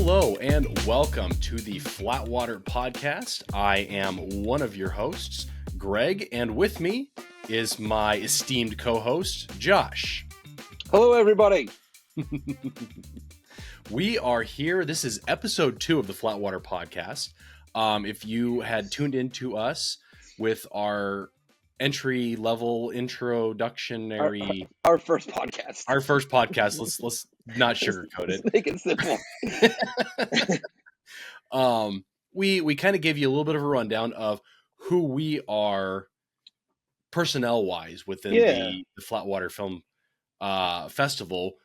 Hello and welcome to the Flatwater Podcast. I am one of your hosts, Greg, and with me is my esteemed co-host, Josh. Hello, everybody. We are here. This is episode 2 of the Flatwater Podcast. If you had tuned into us with our entry-level introductionary... Our first podcast. Our first podcast. Let's not sugarcoat it. Let's make it simple. We kind of gave you a little bit of a rundown of who we are personnel-wise within the Flatwater Film Festival.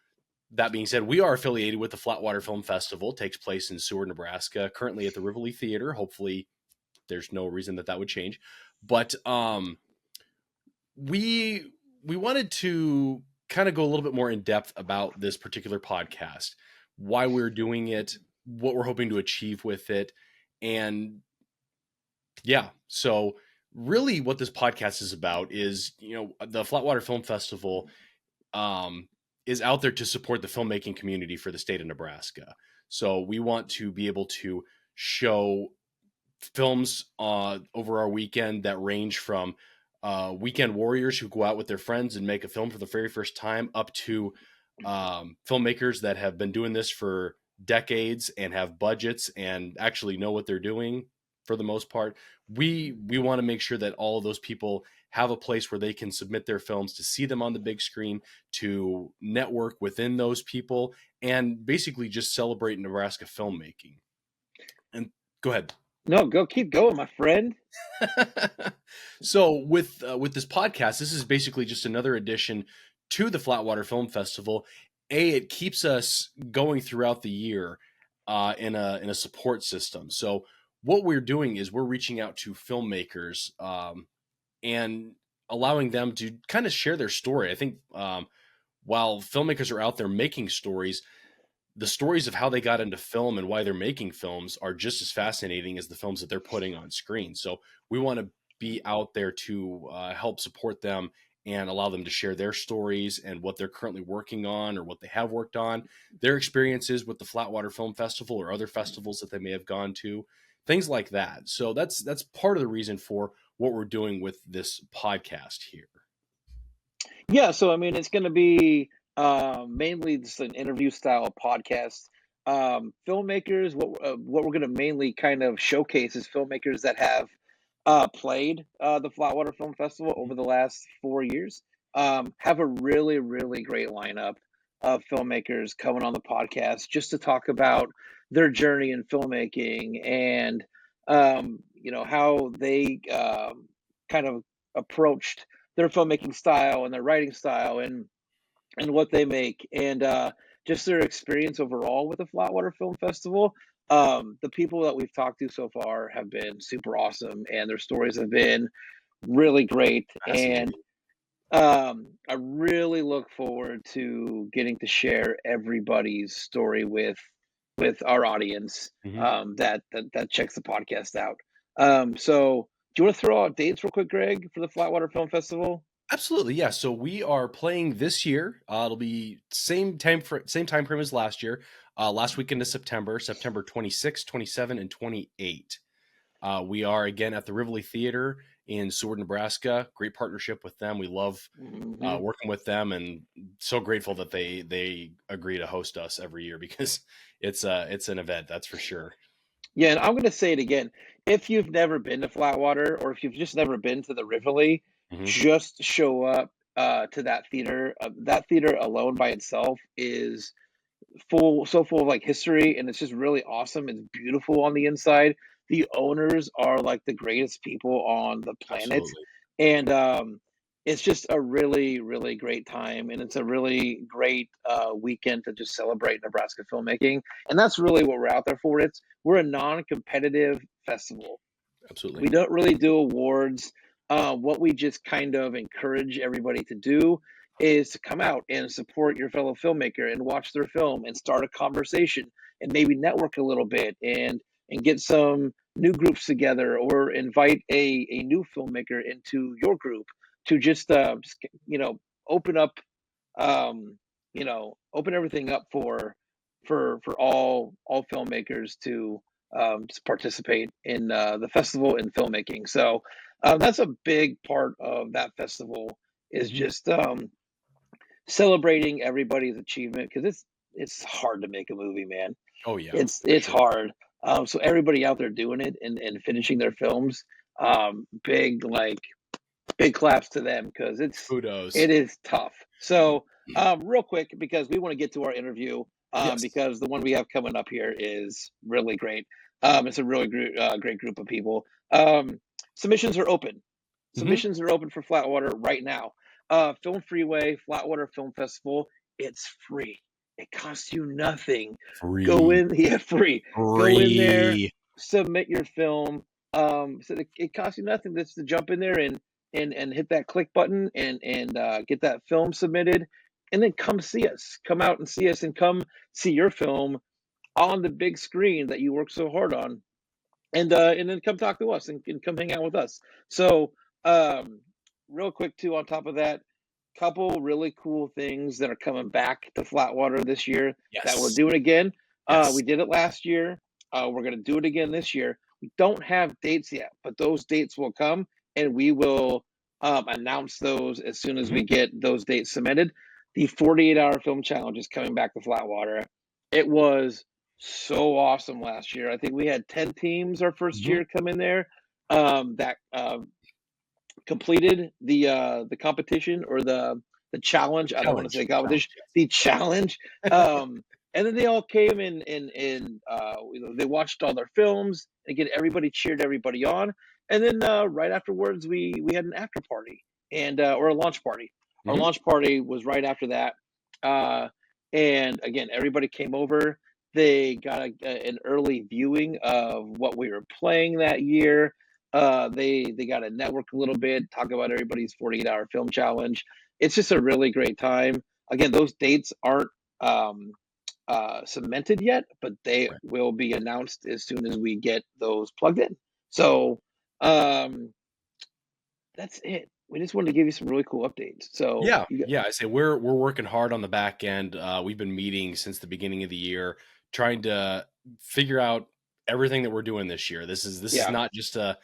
That being said, we are affiliated with the Flatwater Film Festival. It takes place in Seward, Nebraska, currently at the Rivoli Theater. Hopefully, there's no reason that would change. But we wanted to kind of go a little bit more in depth about this particular podcast, why we're doing it, what we're hoping to achieve with it. And yeah, so really what this podcast is about is, the Flatwater Film Festival is out there to support the filmmaking community for the state of Nebraska. So we want to be able to show films over our weekend that range from weekend warriors who go out with their friends and make a film for the very first time up to filmmakers that have been doing this for decades and have budgets and actually know what they're doing for the most part. We want to make sure that all of those people have a place where they can submit their films to see them on the big screen, to network within those people, and basically just celebrate Nebraska filmmaking. And go ahead. No, keep going, my friend. So with this podcast, this is basically just another addition to the Flatwater Film Festival. It keeps us going throughout the year in a support system. So what we're doing is we're reaching out to filmmakers and allowing them to kind of share their story. I think while filmmakers are out there making stories, the stories of how they got into film and why they're making films are just as fascinating as the films that they're putting on screen. So we want to be out there to help support them and allow them to share their stories and what they're currently working on or what they have worked on, their experiences with the Flatwater Film Festival or other festivals that they may have gone to, things like that. So that's part of the reason for what we're doing with this podcast here. Yeah, so I mean, it's going to be mainly just an interview style podcast. Filmmakers, what we're going to mainly kind of showcase is filmmakers that have played the Flatwater Film Festival over the last 4 years. Have a really, really great lineup of filmmakers coming on the podcast just to talk about their journey in filmmaking and how they kind of approached their filmmaking style and their writing style and what they make and just their experience overall with the Flatwater Film Festival. The people that we've talked to so far have been super awesome and their stories have been really great. And I really look forward to getting to share everybody's story with our audience that checks the podcast out. So do you want to throw out dates real quick, Greg, for the Flatwater Film Festival? Absolutely, yeah. So we are playing this year. It'll be same time frame as last year. Last weekend of September 26, 27, and 28. We are again at the Rivoli Theater in Seward, Nebraska. Great partnership with them. We love working with them, and so grateful that they agree to host us every year because it's an event, that's for sure. Yeah, and I'm going to say it again. If you've never been to Flatwater or if you've just never been to the Rivoli, just show up to that theater. That theater alone by itself is full of like history, and it's just really awesome. It's beautiful on the inside. The owners are like the greatest people on the planet. Absolutely. And it's just a really, really great time, and it's a really great weekend to just celebrate Nebraska filmmaking. And that's really what we're out there for. We're a non-competitive festival. Absolutely. We don't really do awards. What we just kind of encourage everybody to do is to come out and support your fellow filmmaker and watch their film and start a conversation and maybe network a little bit and get some new groups together or invite a new filmmaker into your group to just open up open everything up for for all filmmakers to participate in the festival in filmmaking. So that's a big part of that festival is Mhm. just celebrating everybody's achievement because it's hard to make a movie, man. Oh yeah, for It's sure. hard. So everybody out there doing it and finishing their films, big big claps to them because Kudos. it is tough. So real quick because we want to get to our interview Yes. because the one we have coming up here is really great. It's a really great group of people. Submissions are open. Mhm. Submissions are open for Flatwater right now. Film Freeway, Flatwater Film Festival. It's free. It costs you nothing. Go Free. in, yeah, free. Go in there, Free. submit your film. So it costs you nothing just to jump in there and hit that click button and get that film submitted, and then come see us. Come out and see us, and come see your film on the big screen that you work so hard on, and then come talk to us and come hang out with us. So, um, real quick too, on top of that, couple really cool things that are coming back to Flatwater this year that we're Yes. doing again. We Yes. did it last year. We're going to do it again this year. We don't have dates yet, but those dates will come, and we will announce those as soon as Mhm. we get those dates submitted. The 48-hour film challenge is coming back to Flatwater. It was so awesome last year. I think we had 10 teams our first Mhm. year come in there that completed the competition or the challenge. I don't want to Challenge. say Challenge, competition, yes. the challenge. And then they all came and they watched all their films. Again, everybody cheered everybody on. And then right afterwards, we had an after party and or a launch party. Our Mhm. launch party was right after that. Uh, and again, everybody came over. They got an early viewing of what we were playing that year. They got to network a little bit, talk about everybody's 48-hour film challenge. It's just a really great time. Again, those dates aren't um, cemented yet, but they Right. will be announced as soon as we get those plugged in. So um, that's it. We just wanted to give you some really cool updates. So Yeah, yeah. I say we're working hard on the back end. We've been meeting since the beginning of the year, trying to figure out everything that we're doing this year. This is yeah, not just a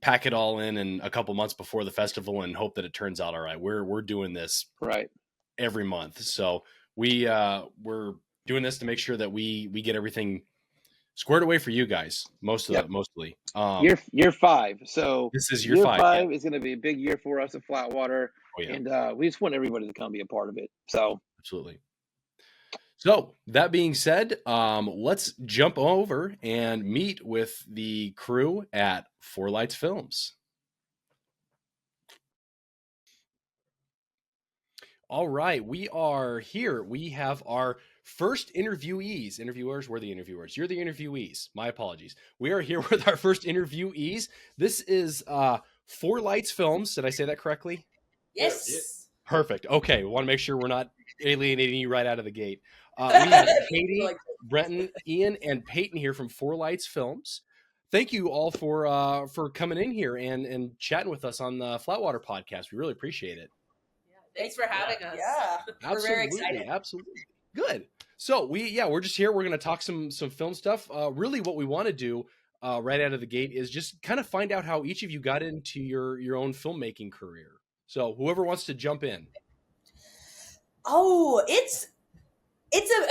pack it all in a couple months before the festival and hope that it turns out all right. We're doing this right. every month, so we're doing this to make sure that we get everything squared away for you guys. Yep. Mostly. Year 5. So This is year year 5. Yeah. 5 is going to be a big year for us at Flatwater, Oh yeah. and we just want everybody to come be a part of it. So Absolutely. So that being said, let's jump over and meet with the crew at Four Lights Films. All right, we are here. We have our first interviewees. Interviewers, we're the interviewers. You're the interviewees. My apologies. We are here with our first interviewees. This is Four Lights Films. Did I say that correctly? Yes. Perfect. Okay, we want to make sure we're not alienating you right out of the gate. We have Katie, Brenton, Ian, and Peyton here from Four Lights Films. Thank you all for coming in here and chatting with us on the Flatwater Podcast. We really appreciate it. Thanks for having us. Yeah. We're very excited. Absolutely. Good. So we're just here. We're going to talk some film stuff. Really, what we want to do right out of the gate is just kind of find out how each of you got into your own filmmaking career. So whoever wants to jump in. Oh, it's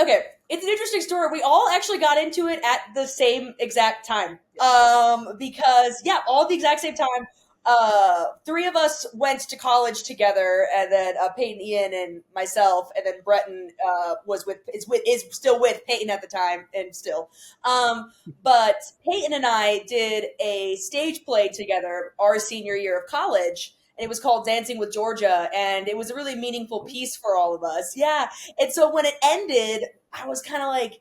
okay. It's an interesting story. We all actually got into it at the same exact time. Because yeah, all at the exact same time. Three of us went to college together, and then Peyton, Ian, and myself, and then Breton is still with Peyton at the time, and still. But Peyton and I did a stage play together our senior year of college, and it was called Dancing with Georgia, and it was a really meaningful piece for all of us. Yeah, and so when it ended, I was kind of like,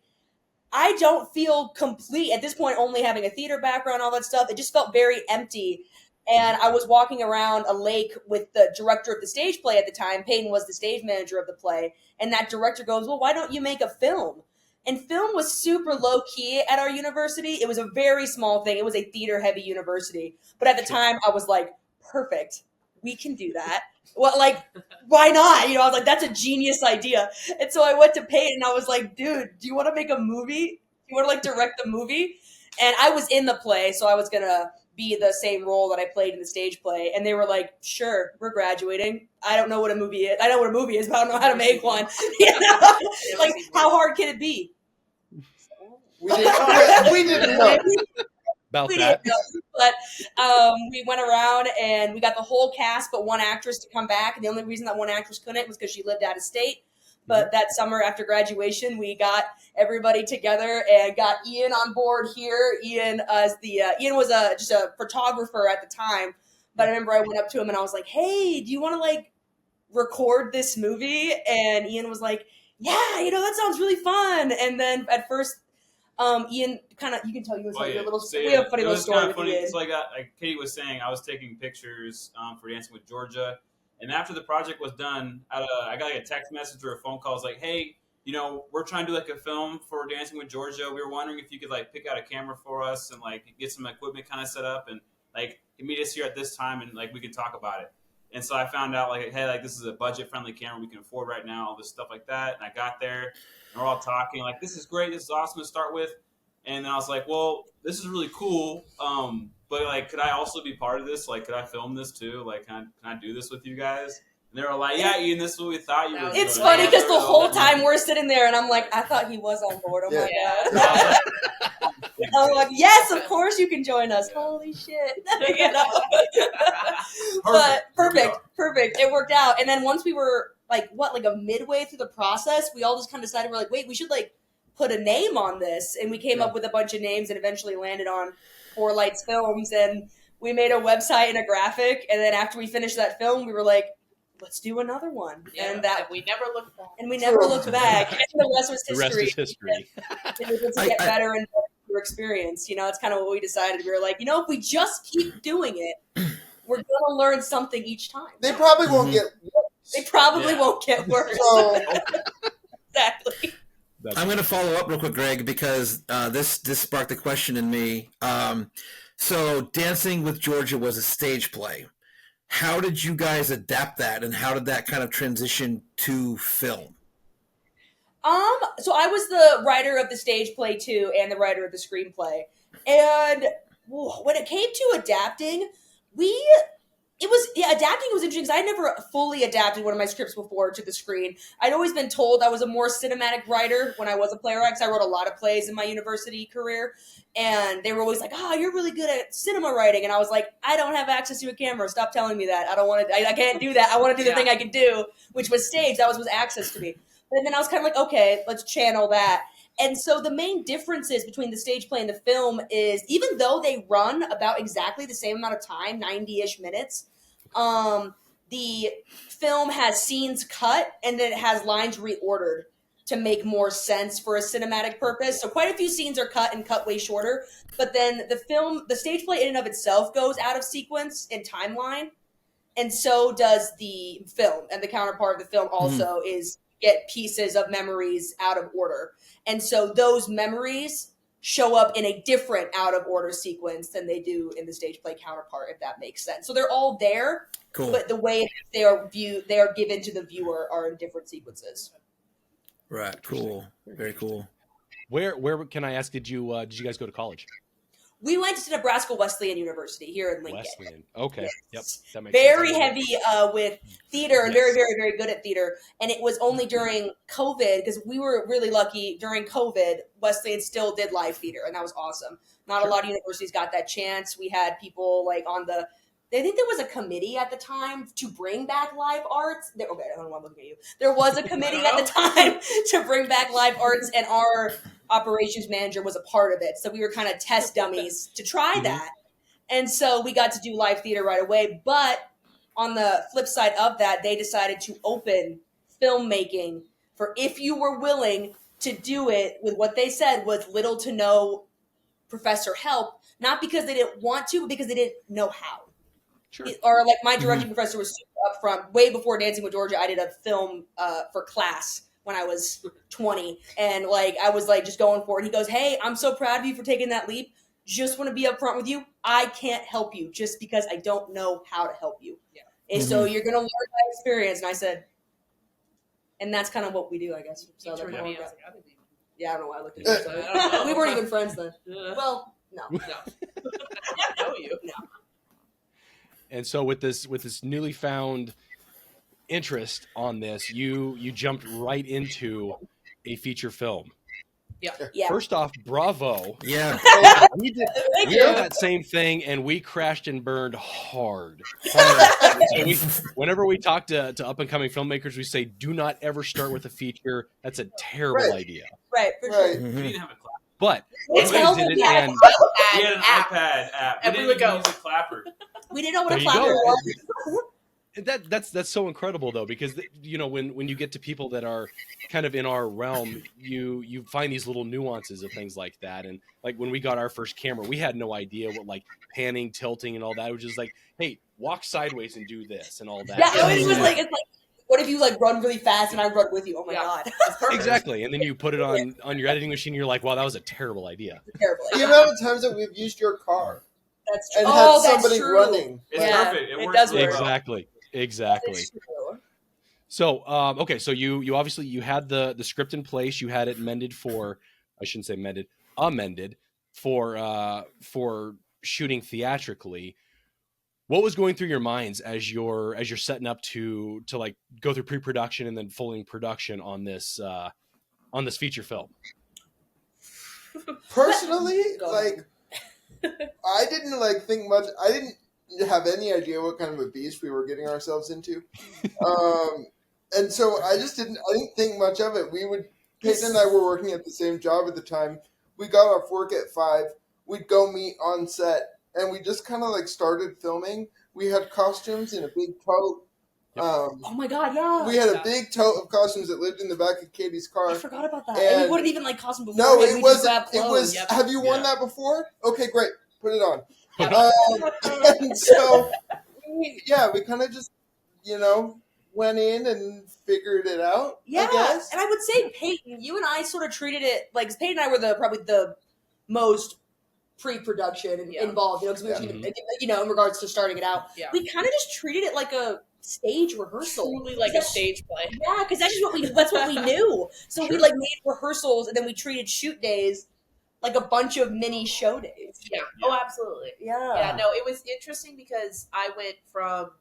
I don't feel complete at this point, only having a theater background, all that stuff. It just felt very empty. And I was walking around a lake with the director of the stage play at the time. Peyton was the stage manager of the play. And that director goes, well, why don't you make a film? And film was super low key at our university. It was a very small thing. It was a theater heavy university. But at the time, I was like, perfect. we can do that. What, like, why not? You know, I was like, that's a genius idea. And so I went to Peyton and I was like, dude, do you want to make a movie? Do you want to like direct the movie? And I was in the play, so I was going to be the same role that I played in the stage play. And they were like, sure, we're graduating. I don't know what a movie is. I know what a movie is, but I don't know how to make one. You know? Like, how hard can it be? We didn't know. About We that. didn't know, but we went around and we got the whole cast but one actress to come back. And the only reason that one actress couldn't was because she lived out of state. But that summer after graduation, we got everybody together and got Ian on board here. Ian was just a photographer at the time. But I remember I went up to him and I was like, hey, do you want to like record this movie? And Ian was like, yeah, you know, that sounds really fun. And then at first, Ian kind of, you can tell you was like your little, we have a funny little story with Ian. It's like Katie was saying, I was taking pictures for Dancing with Georgia. And after the project was done, I got like a text message or a phone call. I was like, hey, you know, we're trying to do like a film for Dancing with Georgia. We were wondering if you could like pick out a camera for us and like get some equipment kind of set up and like meet us here at this time and like we could talk about it. And so I found out like, hey, like this is a budget friendly camera we can afford right now, all this stuff like that. And I got there and we're all talking like, this is great. This is awesome to start with. And then I was like, well, this is really cool. But like, could I also be part of this? Like, could I film this too? Like, can I do this with you guys? And they were like, yeah, Ian, this is what we thought you were doing. It's funny because the whole time we're sitting there and I'm like, I thought he was on board. Oh my God. I'm like, yes, of course you can join us. Holy shit. You know? But perfect. It worked out. And then once we were like, a midway through the process, we all just kind of decided, we're like, wait, we should like put a name on this. And we came up with a bunch of names and eventually landed on Four Lights Films. And we made a website and a graphic. And then after we finished that film, we were like, let's do another one. Yeah, and we never looked back. And we never looked back. And the rest was The history. rest is history. It was to get better and better experience. You know, it's kind of what we decided. We were like, you know, if we just keep doing it, we're going to learn something each time. They probably won't get worse. They probably won't get worse. So, Exactly. I'm going to follow up real quick, Greg, because this sparked a question in me. So Dancing with Georgia was a stage play. How did you guys adapt that, and how did that kind of transition to film? So I was the writer of the stage play too, and the writer of the screenplay. And when it came to adapting, adapting was interesting because I never fully adapted one of my scripts before to the screen. I'd always been told I was a more cinematic writer when I was a playwright, because I wrote a lot of plays in my university career. And they were always like, oh, you're really good at cinema writing. And I was like, I don't have access to a camera. Stop telling me that. I can't do that. I want to do the thing I can do, which was stage. That was access to me. And then I was kind of like, okay, let's channel that. And so the main differences between the stage play and the film is, even though they run about exactly the same amount of time, 90-ish minutes, the film has scenes cut and then it has lines reordered to make more sense for a cinematic purpose. So quite a few scenes are cut and cut way shorter. But then the stage play in and of itself goes out of sequence in timeline. And so does the film. And the counterpart of the film also is get pieces of memories out of order. And so those memories show up in a different out of order sequence than they do in the stage play counterpart, if that makes sense. So they're all there, but the way they are given to the viewer are in different sequences. Right. Cool. Very cool. Where can I ask? Did you guys go to college? We went to Nebraska Wesleyan University here in Lincoln. Wesleyan. Okay. Yes. Yep. That makes very sense. heavy with theater and very, very, very good at theater. And it was only during COVID, because we were really lucky during COVID, Wesleyan still did live theater, and that was awesome. Not a lot of universities got that chance. We had people like I think there was a committee at the time to bring back live arts. Okay, I don't know why I'm looking at you. There was a committee at the time to bring back live arts, and our operations manager was a part of it. So we were kind of test dummies to try that. And so we got to do live theater right away. But on the flip side of that, they decided to open filmmaking for if you were willing to do it with what they said was little to no professor help, not because they didn't want to, but because they didn't know how. Sure. Or like my directing professor was super upfront. Way before Dancing with Georgia, I did a film for class when I was 20. And like I was like just going for it. He goes, hey, I'm so proud of you for taking that leap. Just want to be upfront with you. I can't help you just because I don't know how to help you. Yeah. And so you're going to learn by experience. And I said, and that's kind of what we do, I guess. So Turned that's to me, how I it was goes. like, I didn't even. Yeah, I don't know why I looked at I you. don't know. We weren't even friends then. Yeah. Well, no. No. I don't know you. No. And so with this newly found interest on this, you jumped right into a feature film. Yeah. First off, bravo. Yeah. We did Thank we you. did that same thing, and we crashed and burned hard. So whenever we talk to up and coming filmmakers, we say, do not ever start with a feature. That's a terrible Right. idea. Right, for Right. sure. We didn't have a clap. But It's you guys helpful did it, to have and We had an iPad app. And we didn't would even go. use a clapper. We didn't know what There a you clapper go. was. that's so incredible though, because you know when you get to people that are kind of in our realm, you find these little nuances of things like that. And like when we got our first camera, we had no idea what like panning, tilting, and all that. It was just like, hey, walk sideways and do this and all that. Yeah, it was So- just like, it's like, what if you like run really fast and I run with you? Oh my Yeah. God. It's perfect. Exactly, and then you put it on your editing machine. You're like, wow, that was a terrible idea. Terrible. The amount of times that we've used your car That's true. and Oh, had that's somebody true. running. It's Yeah, perfect. It it works does really work. well. Exactly. That's true. So, okay, so you obviously you had the script in place. You had it mended for, I shouldn't say mended, amended for shooting theatrically. What was going through your minds as you're setting up to like go through pre-production and then full production on this feature film? Personally, Go like, I didn't like think much. I didn't have any idea what kind of a beast we were getting ourselves into, and so I didn't think much of it. Peyton and I were working at the same job at the time. We got off work at 5. We'd go meet on set, and we just kind of like started filming. We had costumes in a big tote. Yep. Oh my God, yeah. We had a big tote of costumes that lived in the back of Katie's car. I forgot about that. And we And- wouldn't even like costume before. No, it we wasn't. just grab It clothes. was. Yep. Have you worn Yeah. that before? Okay, great. Put it on. And so, we kind of just, went in and figured it out. Yeah, I guess. and I would say Peyton, you and I sort of treated it like 'cause Peyton and I were probably the most pre-production and Yeah. involved, because we were in regards to starting it out. Yeah. We kind of just treated it like a stage rehearsal. Truly like a stage play. Yeah, because that's what we knew. So we Sure. like made rehearsals, and then we treated shoot days like a bunch of mini show days. Yeah. Oh, absolutely. Yeah. Yeah, no, it was interesting because I went from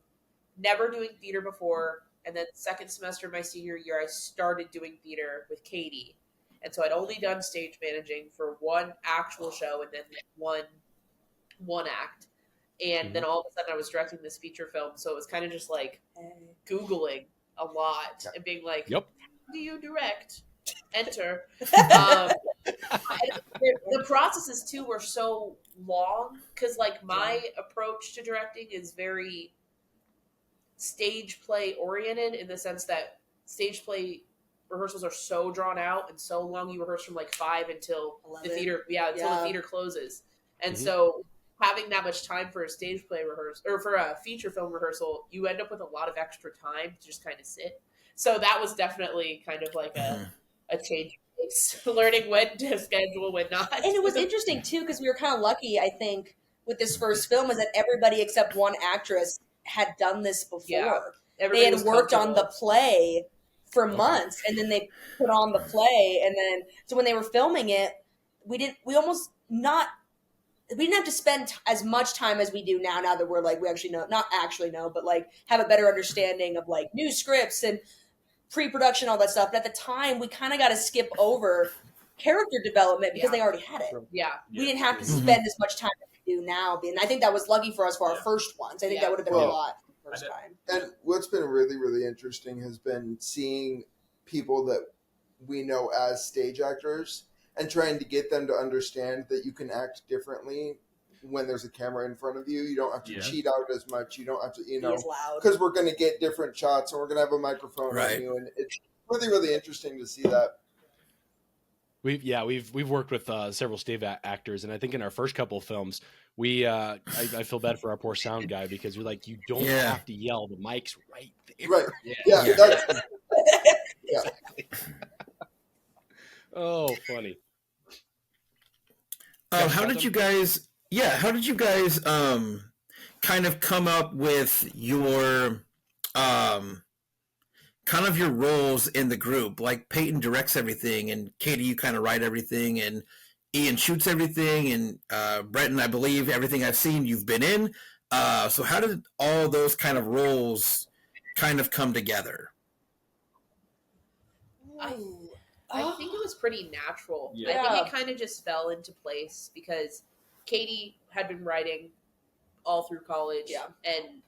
never doing theater before, and then second semester of my senior year, I started doing theater with Katie. And so I'd only done stage managing for one actual show and then one act. And then all of a sudden I was directing this feature film. So it was kind of just like Googling a lot and being like, Yep. how do you direct? Enter. The processes too were so long because like my approach to directing is very stage play oriented in the sense that stage play rehearsals are so drawn out and so long. You rehearse from like 5 until 11. the theater, until the theater closes. And Mhm. so having that much time for a stage play rehearsal or for a feature film rehearsal, you end up with a lot of extra time to just kind of sit. So that was definitely kind of like a change of pace, learning when to schedule, when not. And it was interesting too, because we were kind of lucky, I think, with this first film, is that everybody except one actress had done this before. Yeah. They Everybody had was worked on the comfortable. play for months, and then they put on the play, and then so when they were filming it, we didn't have to spend as much time as we do now. Now that we're like, we actually know, not actually know, but like have a better understanding of like new scripts and pre-production, all that stuff. But at the time, we kind of got to skip over character development because Yeah. they already had it. Yeah. We didn't have to spend as much time as we do now. And I think that was lucky for us for our first ones. I think Yeah. that would have been Well, a lot the first time. And what's been really, really interesting has been seeing people that we know as stage actors and trying to get them to understand that you can act differently when there's a camera in front of you. You don't have to Yeah. cheat out as much. You don't have to, He is loud. because we're going to get different shots and we're going to have a microphone Right. on you. And it's really, really interesting to see that. We've worked with several stage actors, and I think in our first couple of films, we I feel bad for our poor sound guy because you're like, you don't Yeah. have to yell, the mic's right there. Right. Yeah. Yeah. Yeah. That's, Exactly. Oh, funny. How did you guys? Yeah, how did you guys kind of come up with your kind of your roles in the group? Like Peyton directs everything, and Katie, you kind of write everything, and Ian shoots everything, and Bretton, I believe everything I've seen you've been in. So how did all those kind of roles kind of come together? I think it was pretty natural. Yeah. I think it kind of just fell into place because Katie had been writing all through college, and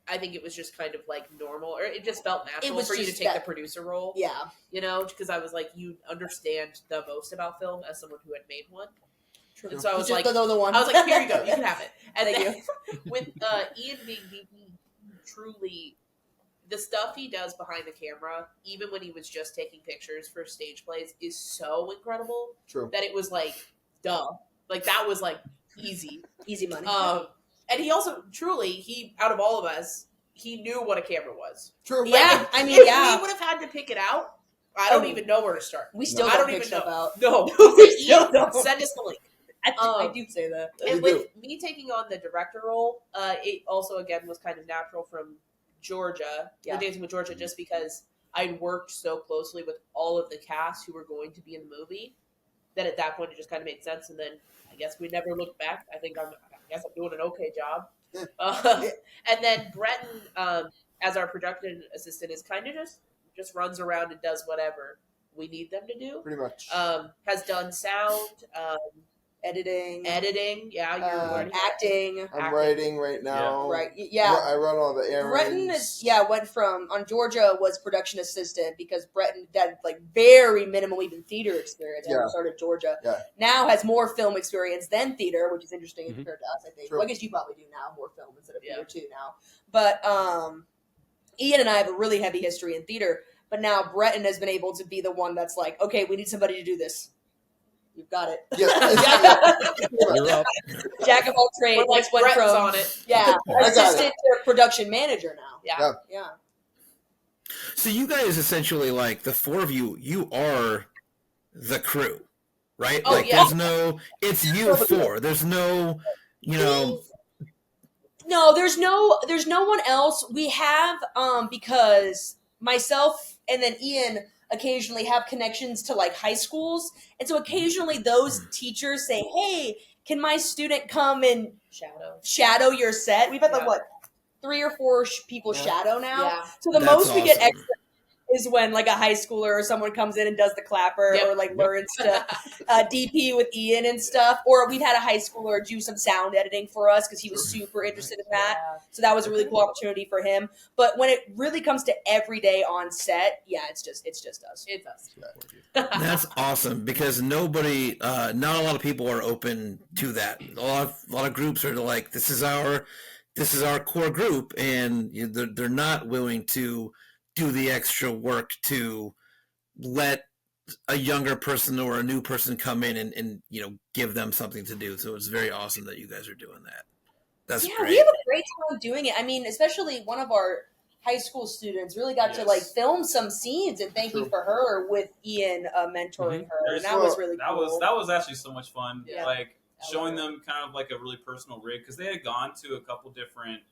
I think it was just kind of like normal, or it just felt natural for you to take the producer role. Yeah. You know, because I was like, you understand the most about film as someone who had made one. True. And so I was like, the one. I was like, here you go, you can have it. And Thank then with Ian being VP, truly, the stuff he does behind the camera, even when he was just taking pictures for stage plays, is so incredible. True. That it was like, duh. Like, that was like easy. Easy money. And he also, truly, out of all of us, he knew what a camera was. True. Yeah, If we would have had to pick it out, I don't even know where to start. We still I don't don't pick even stuff know. out. No. still don't. Send us the link. I do say that. And with me taking on the director role, it also, again, was kind of natural from Georgia, Yeah. Dancing with Georgia, just because I'd worked so closely with all of the cast who were going to be in the movie that at that point it just kind of made sense. And then I guess we never looked back. I guess I'm doing an okay job. And then Bretton, as our production assistant, is kind of just runs around and does whatever we need them to do. Pretty much. Has done sound, Editing. Yeah, you're acting. I'm writing right now. Right. Yeah. I run all the errands. Bretton went from on Georgia was production assistant because Bretton had like very minimal even theater experience when he started Georgia. Yeah. Now has more film experience than theater, which is interesting compared to us, I think. True. Well, I guess you probably do now more film instead of theater too now. But Ian and I have a really heavy history in theater, but now Bretton has been able to be the one that's like, okay, we need somebody to do this. You've got it. Yeah. You're up. Jack of all trades. like went Bretton's from on it. assistant to production manager now. Yeah. So you guys essentially, like the four of you, you are the crew, right? Oh, like it's you four. There's no, No, there's no one else. We have because myself and then Ian occasionally have connections to like high schools, and so occasionally those teachers say, "Hey, can my student come and shadow your set?" We've had like 3 or 4 people shadow now. Yeah. So the That's most we get awesome. extra is when like a high schooler or someone comes in and does the clapper or like learns to DP with Ian and stuff. Or we've had a high schooler do some sound editing for us because he was super interested in that. Yeah. So that was a really cool opportunity for him. But when it really comes to every day on set, it's just us. It's us. That's awesome because nobody, not a lot of people are open to that. A lot of groups are like, this is our core group, and they're not willing to do the extra work to let a younger person or a new person come in and give them something to do. So it's very awesome that you guys are doing that. That's great. We have a great time doing it. I mean, especially one of our high school students really got to like film some scenes, and thank you for her with Ian mentoring her. And that was really cool. That was actually so much fun. Yeah. Like showing them kind of like a really personal rig, because they had gone to a couple different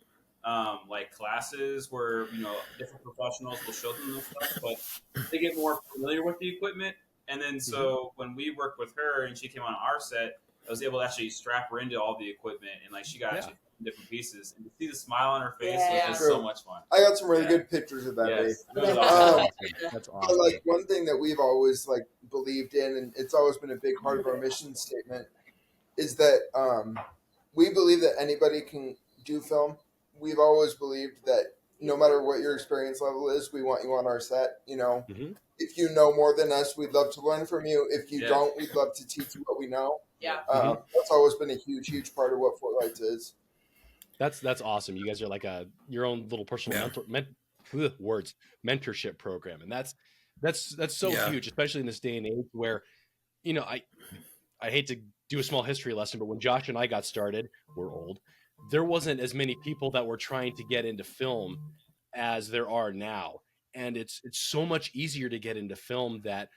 like classes where different professionals will show them this stuff, but they get more familiar with the equipment. And then so when we worked with her and she came on our set, I was able to actually strap her into all the equipment, and like she got actually different pieces, and to see the smile on her face was just so much fun. I got some really good pictures of that day. That's awesome. Like one thing that we've always like believed in, and it's always been a big part of our mission statement, is that we believe that anybody can do film. We've always believed that no matter what your experience level is, we want you on our set. If you know more than us, we'd love to learn from you. If you don't, we'd love to teach you what we know. Yeah. That's always been a huge part of what Footlights is. That's awesome. You guys are like your own little personal mentorship program, and that's so huge, especially in this day and age where, I hate to do a small history lesson, but when Josh and I got started, we're old. There wasn't as many people that were trying to get into film as there are now. And it's so much easier to get into film that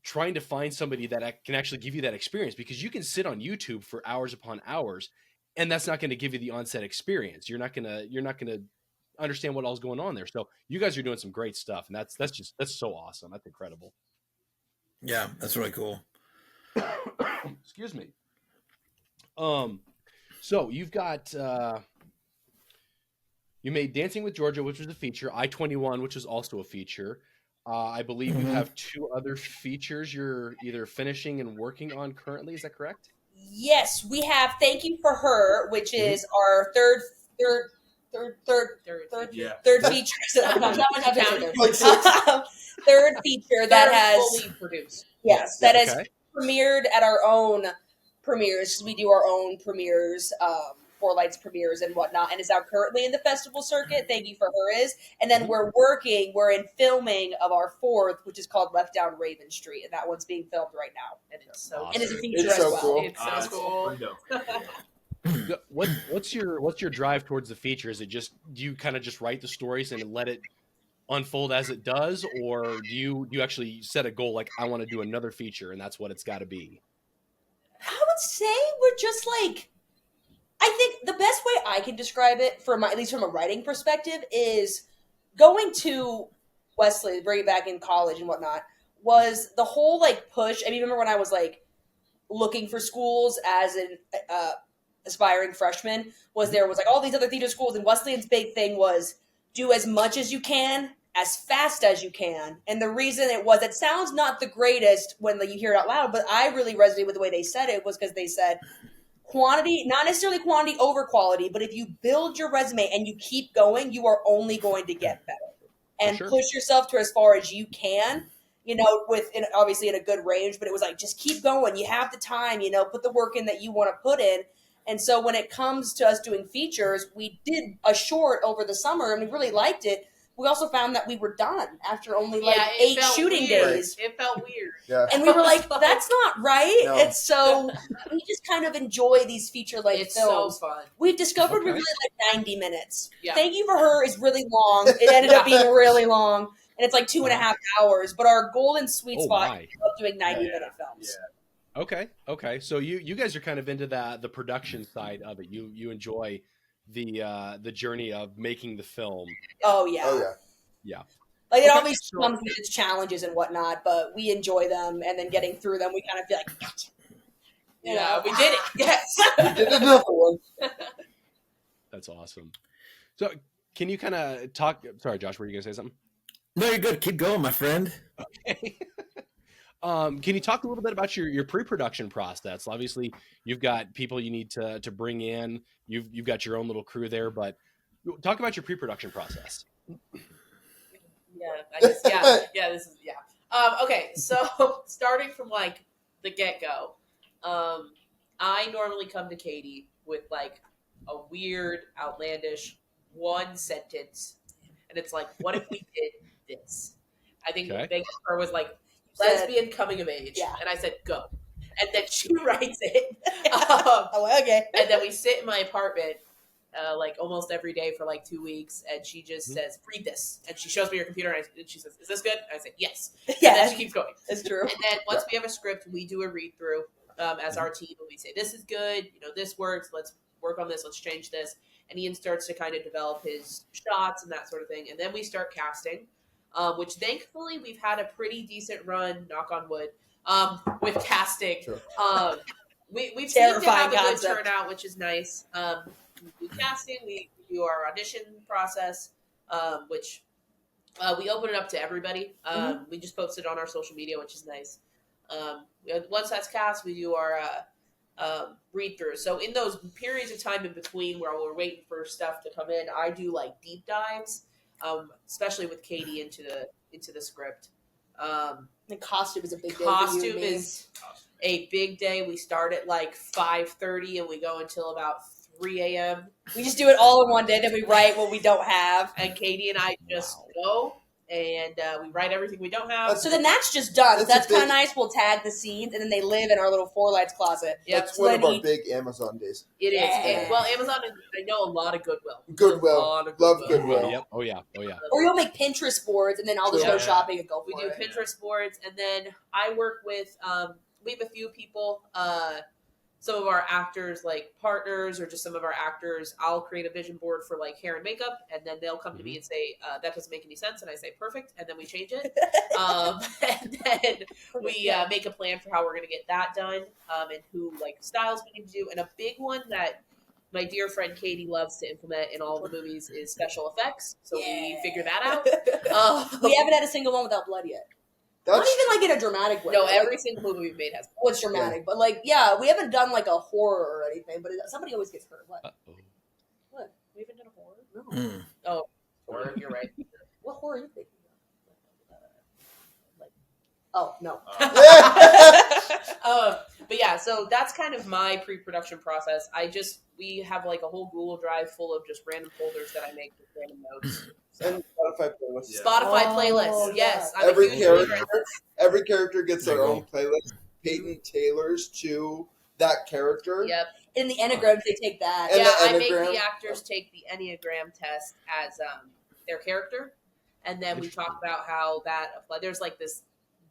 trying to find somebody that can actually give you that experience, because you can sit on YouTube for hours upon hours and that's not going to give you the on-set experience. You're not gonna understand what all's going on there. So you guys are doing some great stuff, and that's so awesome. That's incredible. Yeah, that's really cool. Excuse me. So you've got you made Dancing with Georgia, which was a feature, I-21, which was also a feature. I believe you have 2 other features you're either finishing and working on currently. Is that correct? Yes, we have Thank You for Her, which is our third feature. Third feature that has fully produced. Yes, that has premiered at our own premieres, because we do our own premieres, Four Lights premieres and whatnot, and is out currently in the festival circuit. Thank You for Her is. And then we're in filming of our 4th, which is called Left Down Raven Street, and that one's being filmed right now. And it's so awesome. and it's a feature It's as so well. cool. It's so cool. What's your drive towards the feature? Is it just, do you kind of just write the stories and let it unfold as it does, or do you actually set a goal like, I want to do another feature and that's what it's got to be? I would say we're just like, I think the best way I can describe it, at least from a writing perspective, is going to Wesley, bring it back in college and whatnot, was the whole like push. I mean, remember when I was like looking for schools as an aspiring freshman, was like all these other theater schools, and Wesleyan's big thing was do as much as you can, as fast as you can. And the reason it sounds not the greatest when you hear it out loud, but I really resonated with the way they said it, was because they said quantity, not necessarily quantity over quality, but if you build your resume and you keep going, you are only going to get better. And push yourself to as far as you can, obviously in a good range, but it was like, just keep going. You have the time, put the work in that you want to put in. And so when it comes to us doing features, we did a short over the summer and we really liked it. We also found that we were done after only 8 shooting days. It felt weird. Yeah. And we were like, that's not right. No. And so we just kind of enjoy these feature-length It's films. so fun. We've discovered we really like 90 minutes. Yeah. Thank You for Her is really long. It ended up being really long. And it's like 2.5 hours. But our golden sweet spot is doing 90-minute films. Yeah. Okay. So you guys are kind of into the production side of it. You enjoy the journey of making the film. Oh yeah. Yeah. Like it obviously comes with its challenges and whatnot, but we enjoy them, and then getting through them, we kind of feel like, gotcha. We did it. Yes. We did another one. That's awesome. So can you kind of talk? Sorry, Josh, were you gonna say something? No, you're good. Keep going, my friend. Okay. Can you talk a little bit about your pre-production process? Obviously, you've got people you need to bring in. You've got your own little crew there, but talk about your pre-production process. Okay, so starting from like the get-go, I normally come to Katie with like a weird, outlandish 1 sentence, and it's like, what if we did this? I think the big part was like, lesbian coming of age. Yeah. And I said, go. And then she writes it. Okay. And then we sit in my apartment like almost every day for like 2 weeks. And she just says, read this. And she shows me her computer and she says, is this good? And I say, yes. Yeah. And then she keeps going. It's true. And then once we have a script, we do a read through as our team. And we say, this is good. This works. Let's work on this. Let's change this. And Ian starts to kind of develop his shots and that sort of thing. And then we start casting. Which thankfully we've had a pretty decent run, knock on wood, with casting. Sure. We've seemed to have a good concept. turnout, which is nice. We do casting, we do our audition process, which we open it up to everybody. We just post it on our social media, which is nice. Once that's cast, we do our read through. So in those periods of time in between where we're waiting for stuff to come in, I do like deep dives. Especially with Katie into the script. The costume is a big day. Costume is a big day. We start at like 5:30 and we go until about 3 a.m. We just do it all in one day. Then we write what we don't have. And Katie and I just go and we write everything we don't have. So then that's just done. That's kind of big- nice. We'll tag the scenes, and then they live in our little Four Lights closet. That's one of our big Amazon days. It is. Yeah. And, well, Amazon, I know a lot of Goodwill. Goodwill. Love Goodwill. Yep. Oh yeah. Or you'll make Pinterest boards, and then I'll just go shopping and go for We do it. Pinterest boards, and then I work with, we have a few people some of our actors like partners, or just some of our actors, I'll create a vision board for like hair and makeup, and then they'll come to me and say, that doesn't make any sense, and I say perfect, and then we change it. And then we make a plan for how we're going to get that done, and who like styles we need to do. And a big one that my dear friend Katie loves to implement in all the movies is special effects. So we figure that out. We haven't had a single one without blood yet. Not even like in a dramatic way. No, like, every single movie we've made has. Well, it's dramatic, but like, yeah, we haven't done like a horror or anything. But somebody always gets hurt. What? What? We haven't done a horror? No. Oh, horror. You're right. What horror are you thinking of? Oh no. But yeah, so that's kind of my pre-production process. We have like a whole Google Drive full of just random folders that I make with random notes. And Spotify playlists. Yeah. Spotify playlists, yes. Every character gets their own playlist. Peyton tailors to that character. Yep. In the Enneagrams, they take that. And yeah, I the make Enneagram. the actors take the Enneagram test as their character, and then we talk about how that applies. There's like this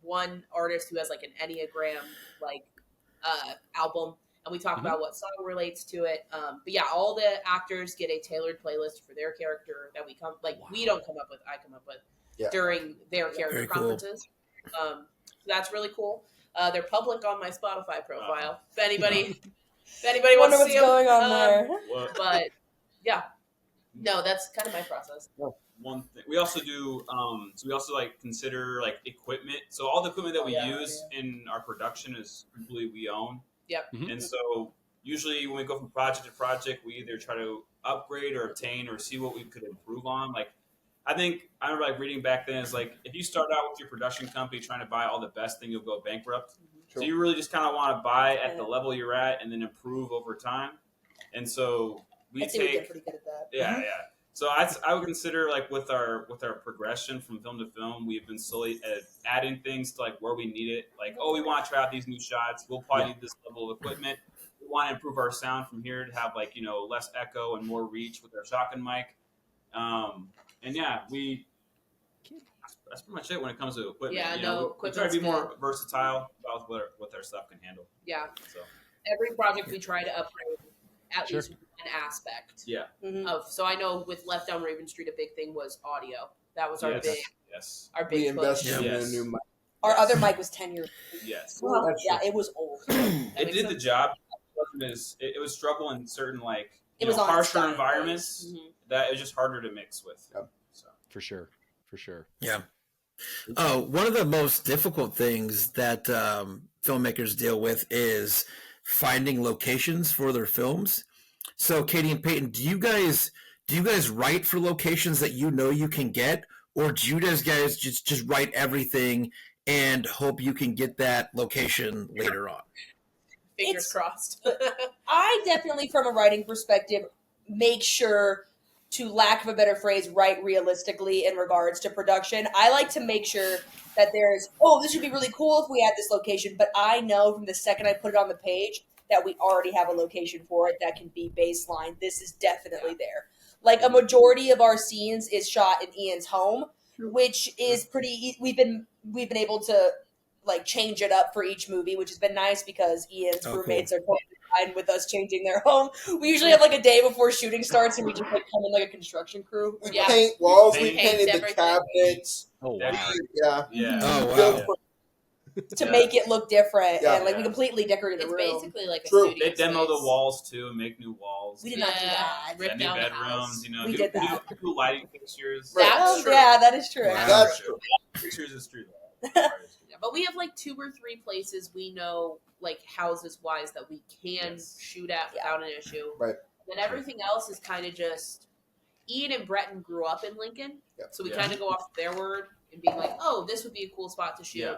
one artist who has like an Enneagram like album, and we talk about what song relates to it. But yeah, all the actors get a tailored playlist for their character that we don't come up with. I come up with during their character conferences. So that's really cool. They're public on my Spotify profile. If anybody wants to see what's going on there. But yeah, no, that's kind of my process. One thing we also do, so we also like consider like equipment. So all the equipment that we use in our production is completely we own. Yep. And so usually when we go from project to project, we either try to upgrade or obtain or see what we could improve on. Like I remember like reading back then is like if you start out with your production company trying to buy all the best thing, you'll go bankrupt. So you really just kind of want to buy at the level you're at and then improve over time. And so we get pretty good at that. Yeah. So I would consider like with our progression from film to film, we've been slowly adding things to like where we need it. Like, we want to try out these new shots. We'll probably need this level of equipment. We want to improve our sound from here to have like, less echo and more reach with our shotgun mic. And yeah, that's pretty much it when it comes to equipment. Yeah, we try to be more versatile about what our stuff can handle. Yeah. So every project we try to upgrade at least an aspect. Yeah. So I know with Left Down Raven Street, a big thing was audio. That was our big We push. invested in a new mic. Our other mic was 10 years old. Yes. Well, yeah, it was old. It did the job. It was struggle in certain like harsher environments that it was just harder to mix with. Yep. So. For sure. Yeah. One of the most difficult things that filmmakers deal with is finding locations for their films. So Katie and Peyton, do you guys write for locations that you can get, or do you guys just write everything and hope you can get that location later on? Fingers crossed. I definitely, from a writing perspective, make sure, to lack of a better phrase, write realistically in regards to production. I like to make sure that there's, this would be really cool if we had this location, but I know from the second I put it on the page that we already have a location for it that can be baseline. This is definitely there. Like a majority of our scenes is shot in Ian's home, which is pretty. We've been able to like change it up for each movie, which has been nice because Ian's roommates are totally fine with us changing their home. We usually have like a day before shooting starts, and we just like come in like a construction crew. We paint walls. We painted the cabinets. Oh wow! Yeah. Oh wow! To make it look different, and like we completely decorated the room. It's basically like a studio They demo space. the walls too and make new walls. We did not do that. Rip new down the bedrooms. house. We did that. Do lighting fixtures. That's true. Yeah, that is true. Wow. That's true. Pictures is true. Yeah, but we have like 2 or 3 places we know, like houses wise, that we can shoot at without an issue. Right. And then everything else is kind of just. Ian and Breton grew up in Lincoln, so we kind of go off their word and being like, this would be a cool spot to shoot.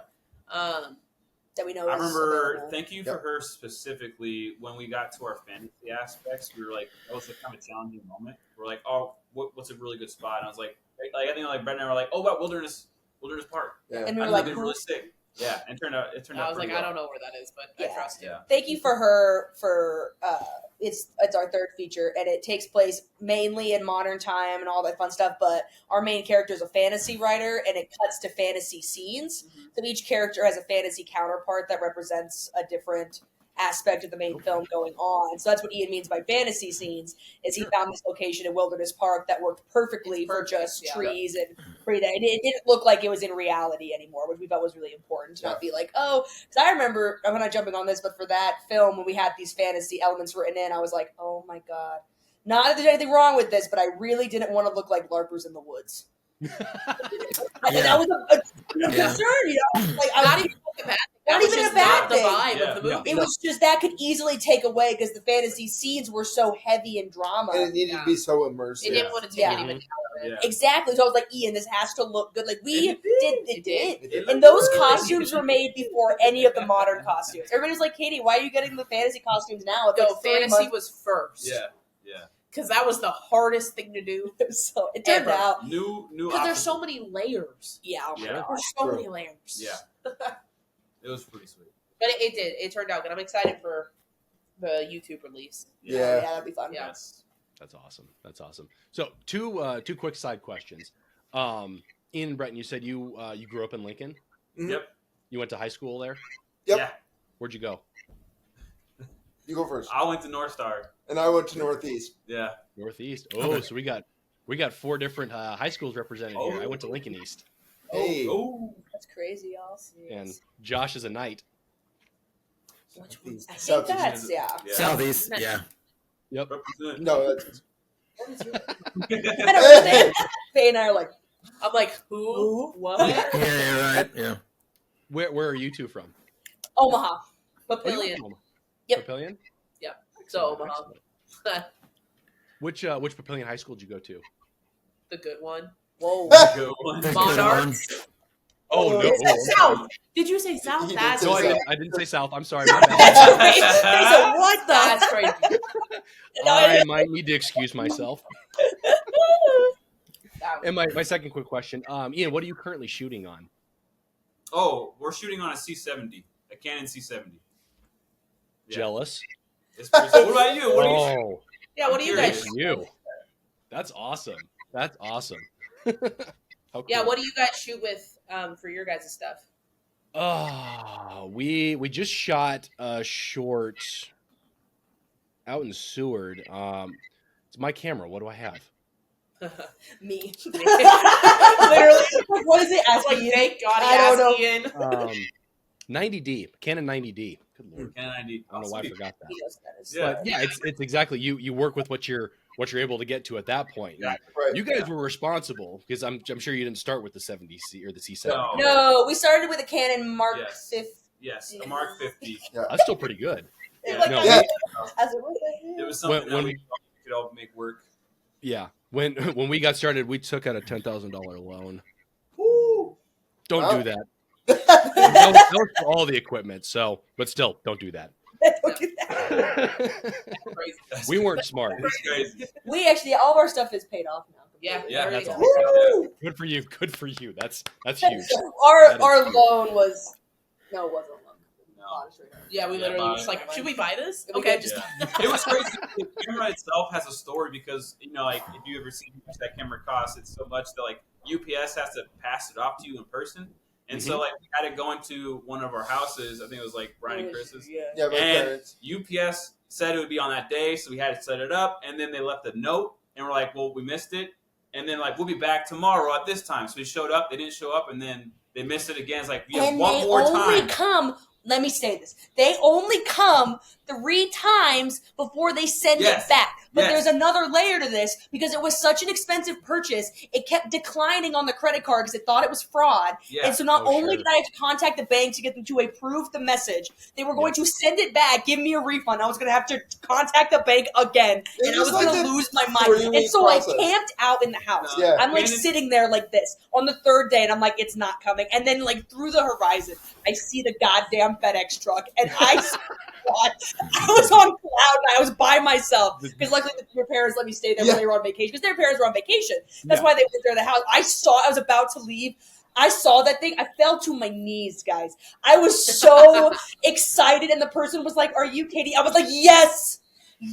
That we know. I remember. Available. Thank you for her specifically. When we got to our fantasy aspects, we were like, that was a kind of challenging moment. We're like, what's a really good spot? And I was like I think like Brett and I were like, about Wilderness Park. Yeah. And we were I like, think really sick. Yeah, and it turned out. I was like, pretty well. I don't know where that is, but I trust you. Thank you for her for it's our third feature, and it takes place mainly in modern time and all that fun stuff, but our main character is a fantasy writer, and it cuts to fantasy scenes. So each character has a fantasy counterpart that represents a different aspect of the main film going on. So that's what Ian means by fantasy scenes, is he found this location in Wilderness Park that worked perfectly for just trees and pretty. And it didn't look like it was in reality anymore, which we felt was really important to not be like, oh, because I remember, I'm not jumping on this, but for that film, when we had these fantasy elements written in, I was like, oh my God. Not that there's anything wrong with this, but I really didn't want to look like LARPers in the woods. That was a concern, you know? Like, not even a bad thing. The vibe of the movie. It was just that could easily take away because the fantasy scenes were so heavy in drama. And it needed to be so immersive. It didn't want to take anything out of it. Exactly. So I was like, Ian, this has to look good. Like, it did. And those costumes were made before any of the modern costumes. Everybody was like, Katie, why are you getting the fantasy costumes now? No, fantasy was first. Yeah. Because that was the hardest thing to do. So it turned out. New. Because there's so many layers. Yeah. There's so many layers. Yeah. It was pretty sweet. But it did. It turned out good. I'm excited for the YouTube release. Yeah, that'd be fun. Yes. That's awesome. So two quick side questions. Ian and Breton, you said you grew up in Lincoln? Mm-hmm. Yep. You went to high school there? Yep. Yeah. Where'd you go? You go first. I went to North Star. And I went to Northeast. Yeah. Northeast. Oh, so we got 4 different high schools represented here. I went to Lincoln East. Hey. Oh. That's crazy, y'all. And Josh is a Knight. Which one? I think Southeast. that's, Southeast, yeah. Yep. Represent. No, that's... I don't know. Faye and I are like, I'm like, who? What? Yeah, right. Yeah. Where are you two from? Omaha. Papillion. Yep. Papillion? Yep. So Omaha. Which Papillion high school did you go to? The good one. Whoa. Good one. Monarchs. Oh, no. South. Did you say South? That's No, crazy. I didn't say South. I'm sorry. My bad. What the? That's crazy. I might need to excuse myself. And my second quick question, Ian, what are you currently shooting on? Oh, we're shooting on a C70, a Canon C70. Yeah. Jealous. It's pretty, what about you? What are you? Yeah, what do you guys? You. That's awesome. How cool. Yeah, what do you guys shoot with for your guys' stuff? We just shot a short out in Seward. It's my camera. What do I have? Me. Literally. What is it? I was like, thank God I don't know. Ian. 90D, Canon 90D. Good Lord. Canon 90. I don't know why I forgot that. Yeah. But yeah, it's exactly you work with what you're able to get to at that point. Yeah. Right. You guys were responsible because I'm sure you didn't start with the 70C or the C7. No, we started with a Canon Mark 50. Yes, a Mark 50. Yeah. That's still pretty good. Yeah. Like, No, Yeah. It was something When that we- we could all make work. Yeah. When we got started, we took out a $10,000 loan. Woo. Don't Wow. do that. That was for all the equipment. So, but still, don't do that. Look at that. Crazy. We weren't smart. It's crazy. We actually, all of our stuff is paid off now. Yeah, Yeah, there you that's go. awesome. Woo! Good for you. Good for you. That's huge. Our That is huge. loan was it wasn't a loan. No. Honestly. Yeah, we Yeah, literally were mine. just like, should we buy this? We Okay, did. just It was crazy. The camera itself has a story because, like, if you ever see how much that camera costs, it's so much that, like, UPS has to pass it off to you in person. And so, like, we had it go into one of our houses. I think it was, like, Brian and Chris's. Yeah, my And parents. UPS said it would be on that day, so we had to set it up. And then they left a note, and we're like, well, we missed it. And then, like, we'll be back tomorrow at this time. So we showed up. They didn't show up, and then they missed it again. It's like, we have And one they more only time. come. Let me say this. They only come 3 times before they send Yes. it back. But Yes. there's another layer to this because it was such an expensive purchase. It kept declining on the credit card because it thought it was fraud. Yeah. And so not Oh, only sure. did I have to contact the bank to get them to approve the message, they were going to send it back, give me a refund. I was going to have to contact the bank again, and I was was like going to a lose my mind. 3-week And so process. I camped out in the house. No. Yeah. I'm like Canon- sitting there like this on the 3rd day, and I'm like, it's not coming. And then like through the horizon, I see the goddamn FedEx truck, and I was on cloud nine. I was by myself because luckily your parents let me stay there when they were on vacation because their parents were on vacation. That's Yeah. why they went there. The house. I was about to leave. I saw that thing. I fell to my knees, guys. I was so excited, and the person was like, "Are you Katie?" I was like, "Yes,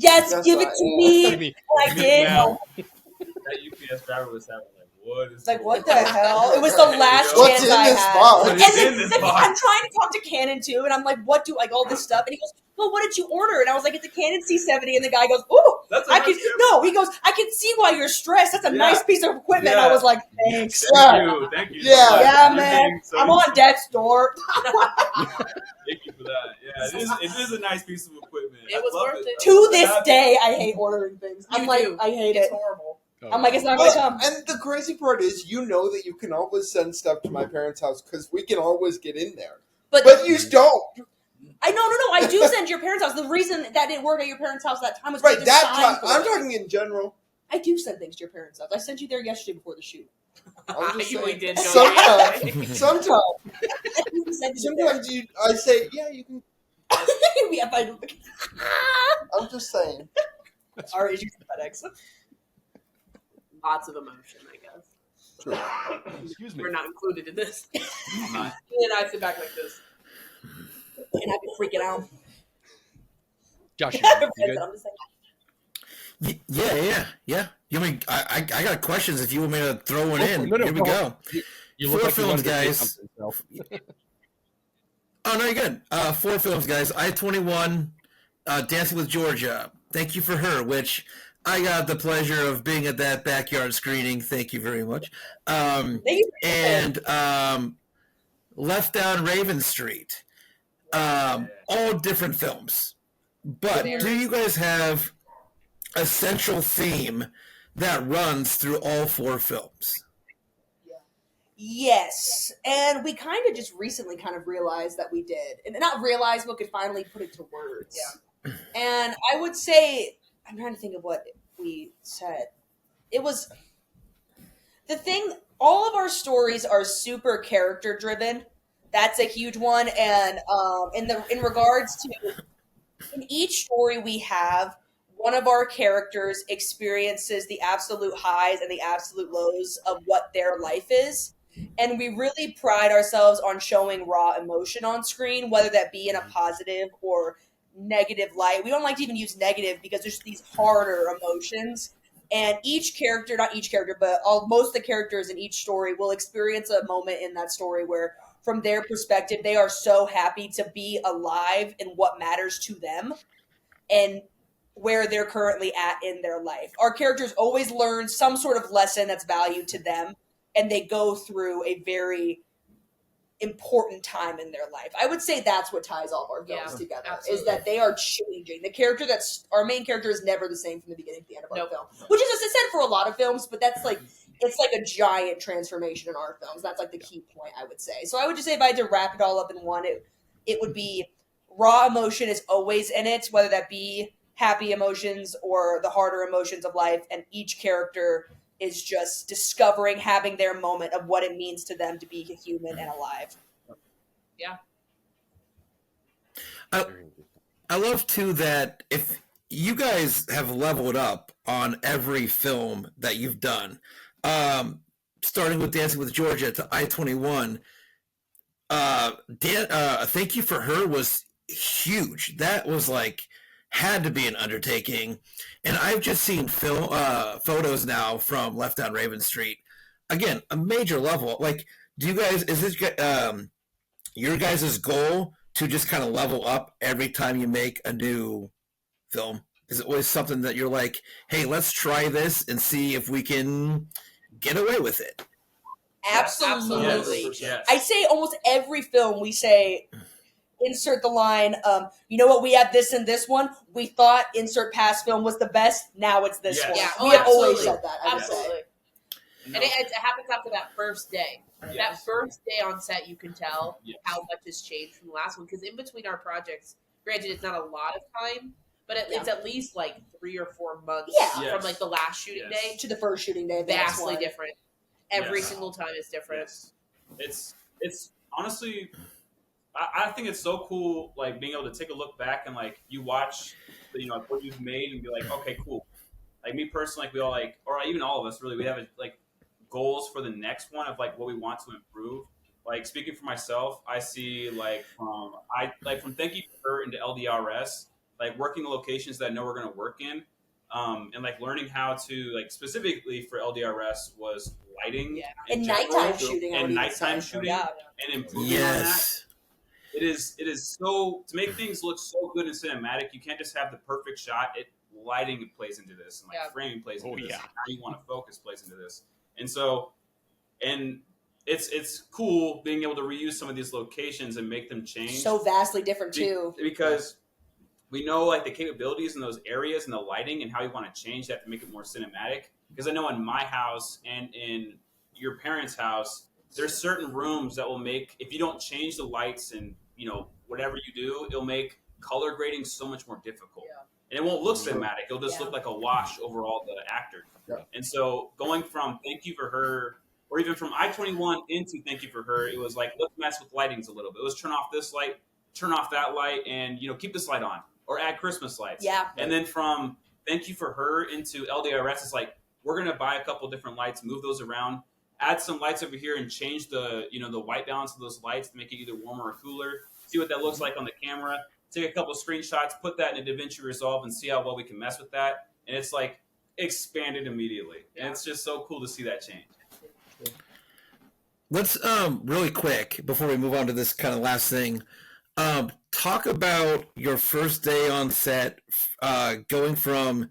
That's give it right. to me." Give me- And I give me did. now. That UPS driver was having, like, what is It's like, going what the on? hell? It was the last What's chance in I this had. box? And What's then, in this then box? I'm trying to talk to Canon too, and I'm like, what do like all this stuff? And he goes, well, what did you order? And I was like, it's a Canon C70. And the guy goes, ooh, That's a I nice can. camera. No, he goes, I can see why you're stressed. That's a Yeah. nice piece of equipment. Yeah. I was like, thanks. Thank you. Yeah. so much. Yeah, You're man. being so I'm on death's door. Thank you for that. Yeah, it is a nice piece of equipment. It I was love worth it. To this day, I hate ordering things. I'm You like, do. I hate It's it. horrible. I'm like, it's not gonna come. And the crazy part is, you know that you can always send stuff to my parents' house because we can always get in there. But you don't. No. I do send to your parents' house. The reason that didn't work at your parents' house that time was Right, because that there's signs time. for I'm it. talking in general. I do send things to your parents' house. I sent you there yesterday before the shoot. I'm just You saying. did. don't you? Sometimes Sometimes I say, yeah, you can. yeah, fine. I'm just saying. Our issues with FedEx. Lots of emotion, I guess. True. Excuse me. We're not included in this. Me Not. and I sit back like this. And I've been freaking out. Josh, you good? I'm just like, Yeah. You mean I got questions if you want me to throw one in. No, Here we go. You look Four like you films, wanted to say guys. something, so. Oh no, you're good. 4 films, guys. I-21, Dancing with Georgia. Thank you for her, which I got the pleasure of being at that backyard screening. Thank you very much. thank you. And Left Down Raven Street. All different films. But do you guys have a central theme that runs through all 4 films? Yes. And we kind of just recently kind of realized that we did. And not realized, but could finally put it to words. Yeah. And I would say, I'm trying to think of what we said. It was the thing, all of our stories are super character driven. That's a huge one. And in regards to in each story we have, one of our characters experiences the absolute highs and the absolute lows of what their life is. And we really pride ourselves on showing raw emotion on screen, whether that be in a positive or negative light. We don't like to even use negative because there's these harder emotions. And each character, not each character, but most of the characters in each story will experience a moment in that story where, from their perspective, they are so happy to be alive in what matters to them and where they're currently at in their life. Our characters always learn some sort of lesson that's valued to them, and they go through a very important time in their life. I would say that's what ties all of our films Yeah, together, absolutely. is that they are changing. The character our main character is never the same from the beginning to the end of our Nope. film, which is said for a lot of films, but that's like, it's like a giant transformation in our films. That's like the key point, I would say. So I would just say if I had to wrap it all up in one, it would be raw emotion is always in it, whether that be happy emotions or the harder emotions of life, and each character is just discovering, having their moment of what it means to them to be a human and alive. Yeah. I love too that if you guys have leveled up on every film that you've done, starting with Dancing with Georgia to I-21, Thank You for Her was huge. That was had to be an undertaking. And I've just seen photos now from Left on Raven Street. Again, a major level. Do you guys, is this your guys' goal to just kind of level up every time you make a new film? Is it always something that you're like, hey, let's try this and see if we can get away with it? Absolutely. Yes. I say almost every film we say, insert the line, you know what, we have this and this one. We thought insert past film was the best. Now it's this Yes. one. Yeah. We Oh, have always absolutely. said that. I would say. Absolutely. No. And it happens after that first day. Yes. That first day on set, you can tell Yes. how much has changed from the last one. Because in between our projects, granted, it's not a lot of time, but it's at least 3 or 4 months Yeah. from the last shooting Yes. day. To the first shooting day. Of the next Vastly one. different. Every Yes. single time is different. Yes. It's honestly, I think it's so cool, being able to take a look back and you watch, what you've made and be like, okay, cool. Me personally, we all or even all of us really, we have goals for the next one of what we want to improve. Speaking for myself, I see from Thank You for Her into LDRS, working the locations that I know we're going to work in. and like learning how to like specifically for LDRS was lighting and general, nighttime shooting. and nighttime shooting and improving on that. It is so to make things look so good and cinematic. You can't just have the perfect shot. Lighting plays into this, and like framing plays into this. And how you want to focus plays into this, and so it's cool being able to reuse some of these locations and make them change so vastly different too. Because we know like the capabilities in those areas and the lighting and how you want to change that to make it more cinematic. Because I know in my house and in your parents' house, there's certain rooms that will make, if you don't change the lights and whatever you do, it'll make color grading so much more difficult. And it won't look cinematic. It'll just look like a wash over all the actors. And so going from Thank You for Her, or even from I-21 into Thank You for Her, it was like, let's mess with lightings a little bit. Let's turn off this light, turn off that light, and keep this light on. Or add Christmas lights. Yeah. And then from Thank You for Her into LDRS, it's like, we're going to buy a couple different lights, move those around, add some lights over here and change the, the white balance of those lights to make it either warmer or cooler. See what that looks like on the camera. Take a couple of screenshots, put that in a DaVinci Resolve and see how well we can mess with that. And it's like expanded immediately. And it's just so cool to see that change. Let's really quick before we move on to this kind of last thing, talk about your first day on set, going from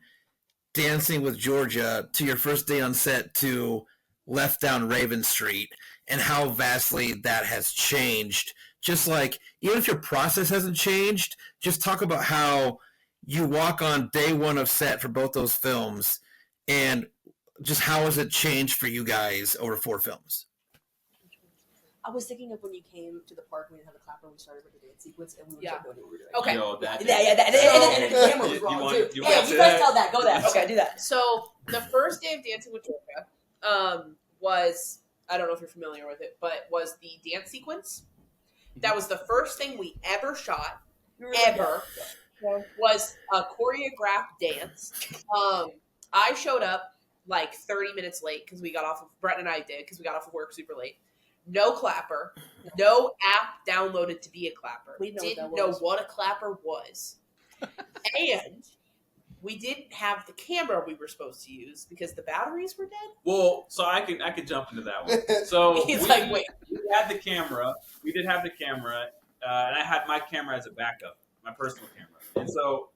Dancing with Georgia to your first day on set to Left Down Raven Street, and how vastly that has changed. Just like, even if your process hasn't changed, just talk about how you walk on day one of set for both those films, and just how has it changed for you guys over 4 films? I was thinking of when you came to the park and we didn't have a clapper, we started with the dance sequence, and we were doing what we were doing. Okay. And the camera was wrong, too. You guys tell that. Go that. Okay, do that. So, the first day of Dancing with Georgia was, I don't know if you're familiar with it, but was the dance sequence. That was the first thing we ever shot, ever, was a choreographed dance. I showed up like 30 minutes late because Brett and I did, because we got off of work super late. No clapper, no app downloaded to be a clapper. We didn't know what a clapper was. And we didn't have the camera we were supposed to use because the batteries were dead. Well, so I could jump into that one. So we had the camera. We did have the camera, and I had my camera as a backup, my personal camera. And so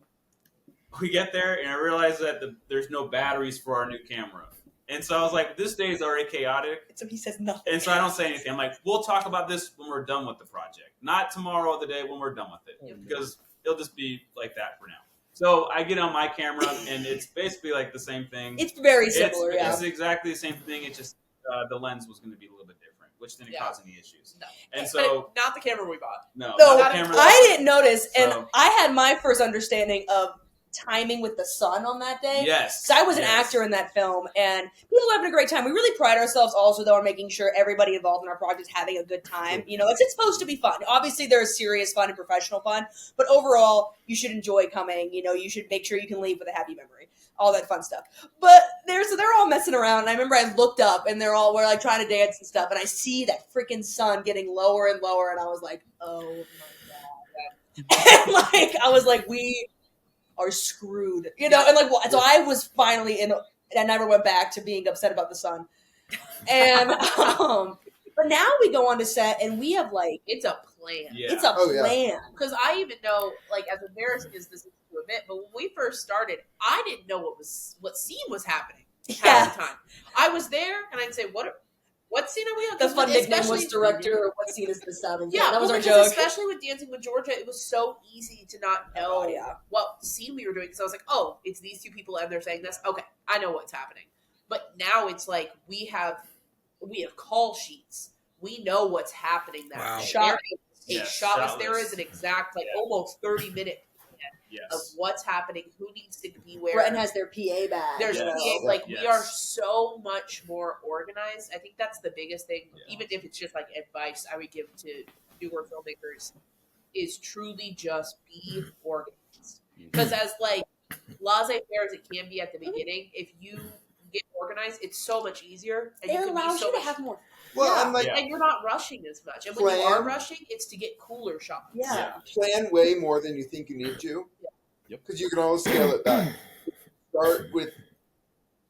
we get there, and I realized that there's no batteries for our new camera. And so I was like, this day is already chaotic. So he says nothing. And so I don't say anything. I'm like, we'll talk about this when we're done with the project. Not tomorrow or the day when we're done with it. Because it'll just be like that for now. So I get on my camera, and it's basically like the same thing. It's very similar, It's exactly the same thing. It's just the lens was going to be a little bit different, which didn't cause any issues. No. And so... Not the camera we bought. No, not the camera. I didn't notice, and I had my first understanding of timing with the sun on that day. Yes. Because I was an actor in that film, and people were having a great time. We really pride ourselves also, though, on making sure everybody involved in our project is having a good time. It's supposed to be fun. Obviously, there's serious fun and professional fun, but overall, you should enjoy coming. You should make sure you can leave with a happy memory. All that fun stuff. But they're all messing around, and I remember I looked up, and we're like trying to dance and stuff, and I see that freaking sun getting lower and lower, and I was like, oh my God. And I was like, we are screwed, and so I was finally I never went back to being upset about the sun. And but now we go on to set and we have it's a plan. Yeah. It's a plan. Because I even know, as embarrassing as this is to admit, but when we first started, I didn't know what scene was happening half the time. I was there and I'd say, what scene are we on? The fun nickname was director. What scene is this on? Yeah, that was our joke. Especially with Dancing with Georgia, it was so easy to not know what scene we were doing. So I was like, oh, it's these two people and they're saying this. Okay, I know what's happening. But now it's like we have call sheets. We know what's happening that day. There is an exact almost 30-minute of what's happening, who needs to be where. Breton has their PA badge. There's PA. We are so much more organized. I think that's the biggest thing, even if it's just advice I would give to newer filmmakers, is truly just be organized. Because as laissez-faire as it can be at the beginning, if you get organized, it's so much easier. And it allows you to have more. Well, and you're not rushing as much. And when you are rushing, it's to get cooler shots. Plan way more than you think you need to. Because you can always scale it back. start with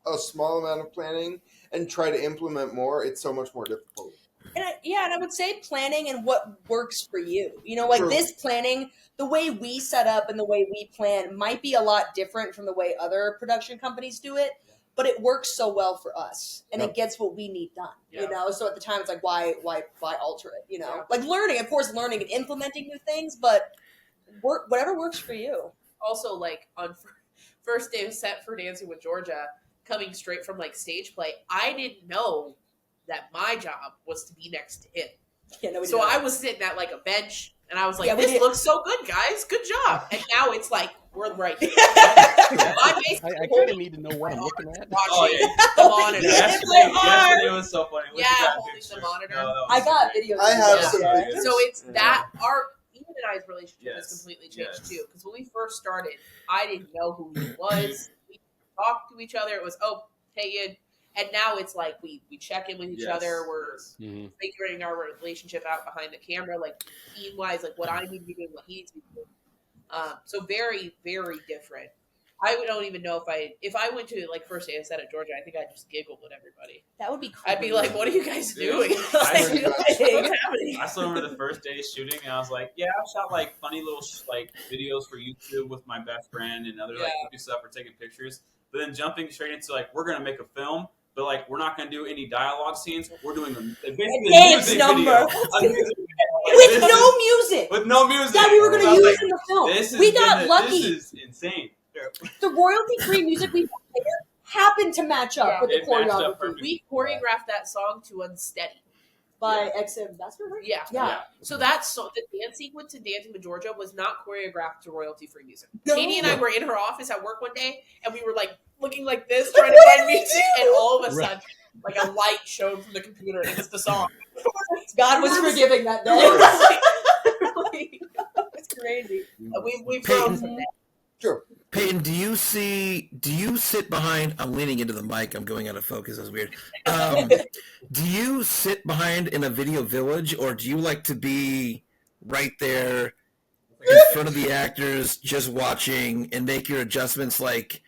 a small amount of planning and try to implement more, it's so much more difficult. And I would say planning and what works for you. You know, like True. this planning, the way we set up and the way we plan might be a lot different from the way other production companies do it, but it works so well for us and it gets what we need done. Yeah. You know, so at the time it's like, why alter it? You know, like learning and implementing new things, but whatever works for you. Also, like on first day of set for Dancing with Georgia, coming straight from like stage play, I didn't know that my job was to be next to him. Yeah, no, So I was sitting at like a bench and I was like, Yeah, this looks so good, guys. Good job. And now it's like, we're right here. I kind of need to know what I'm looking at. Watching the monitor. Yesterday was so funny. Yeah, holding the monitor. I got videos. I have Yeah. some videos. So it's that Ian and I's relationship has Yes. completely changed Yes. too. Because when we first started, I didn't know who he was. We talked to each other. It was, oh, hey Ian. And now it's like we check in with each other. We're figuring our relationship out behind the camera, like team wise, like what I need to be doing, what he needs to be doing. So very, very different. I don't even know if I went to like first day of set at Georgia, I think I'd just giggle with everybody. That would be cool. I'd be like, what are you guys doing? I What's happening? I still remember the first day shooting, and I was like, "Yeah, I've shot like funny little like videos for YouTube with my best friend and other like goofy stuff for taking pictures." But then jumping straight into like, we're gonna make a film, but like we're not gonna do any dialogue scenes. We're doing basically a dance music number. video. With no music. With no music. That we were going to I was use like, in the film. This We got lucky. This is insane. The royalty-free music we played happened to match up with the it matched up choreography perfectly. We choreographed that song to Unsteady. by ex-ambassador, right? Yeah. Yeah. So the dance sequence in Dancing with Georgia was not choreographed to royalty-free music. No. Katie and I were in her office at work one day, and we were like looking like this, trying to find music, and all of a sudden, like a light showed from the computer, and it's the song. God was forgiving that day. It's crazy. We've grown from that. Sure. Peyton, do you sit behind? I'm leaning into the mic. I'm going out of focus. That's weird. Do you sit behind in a video village, or do you like to be right there in front of the actors, just watching and make your adjustments like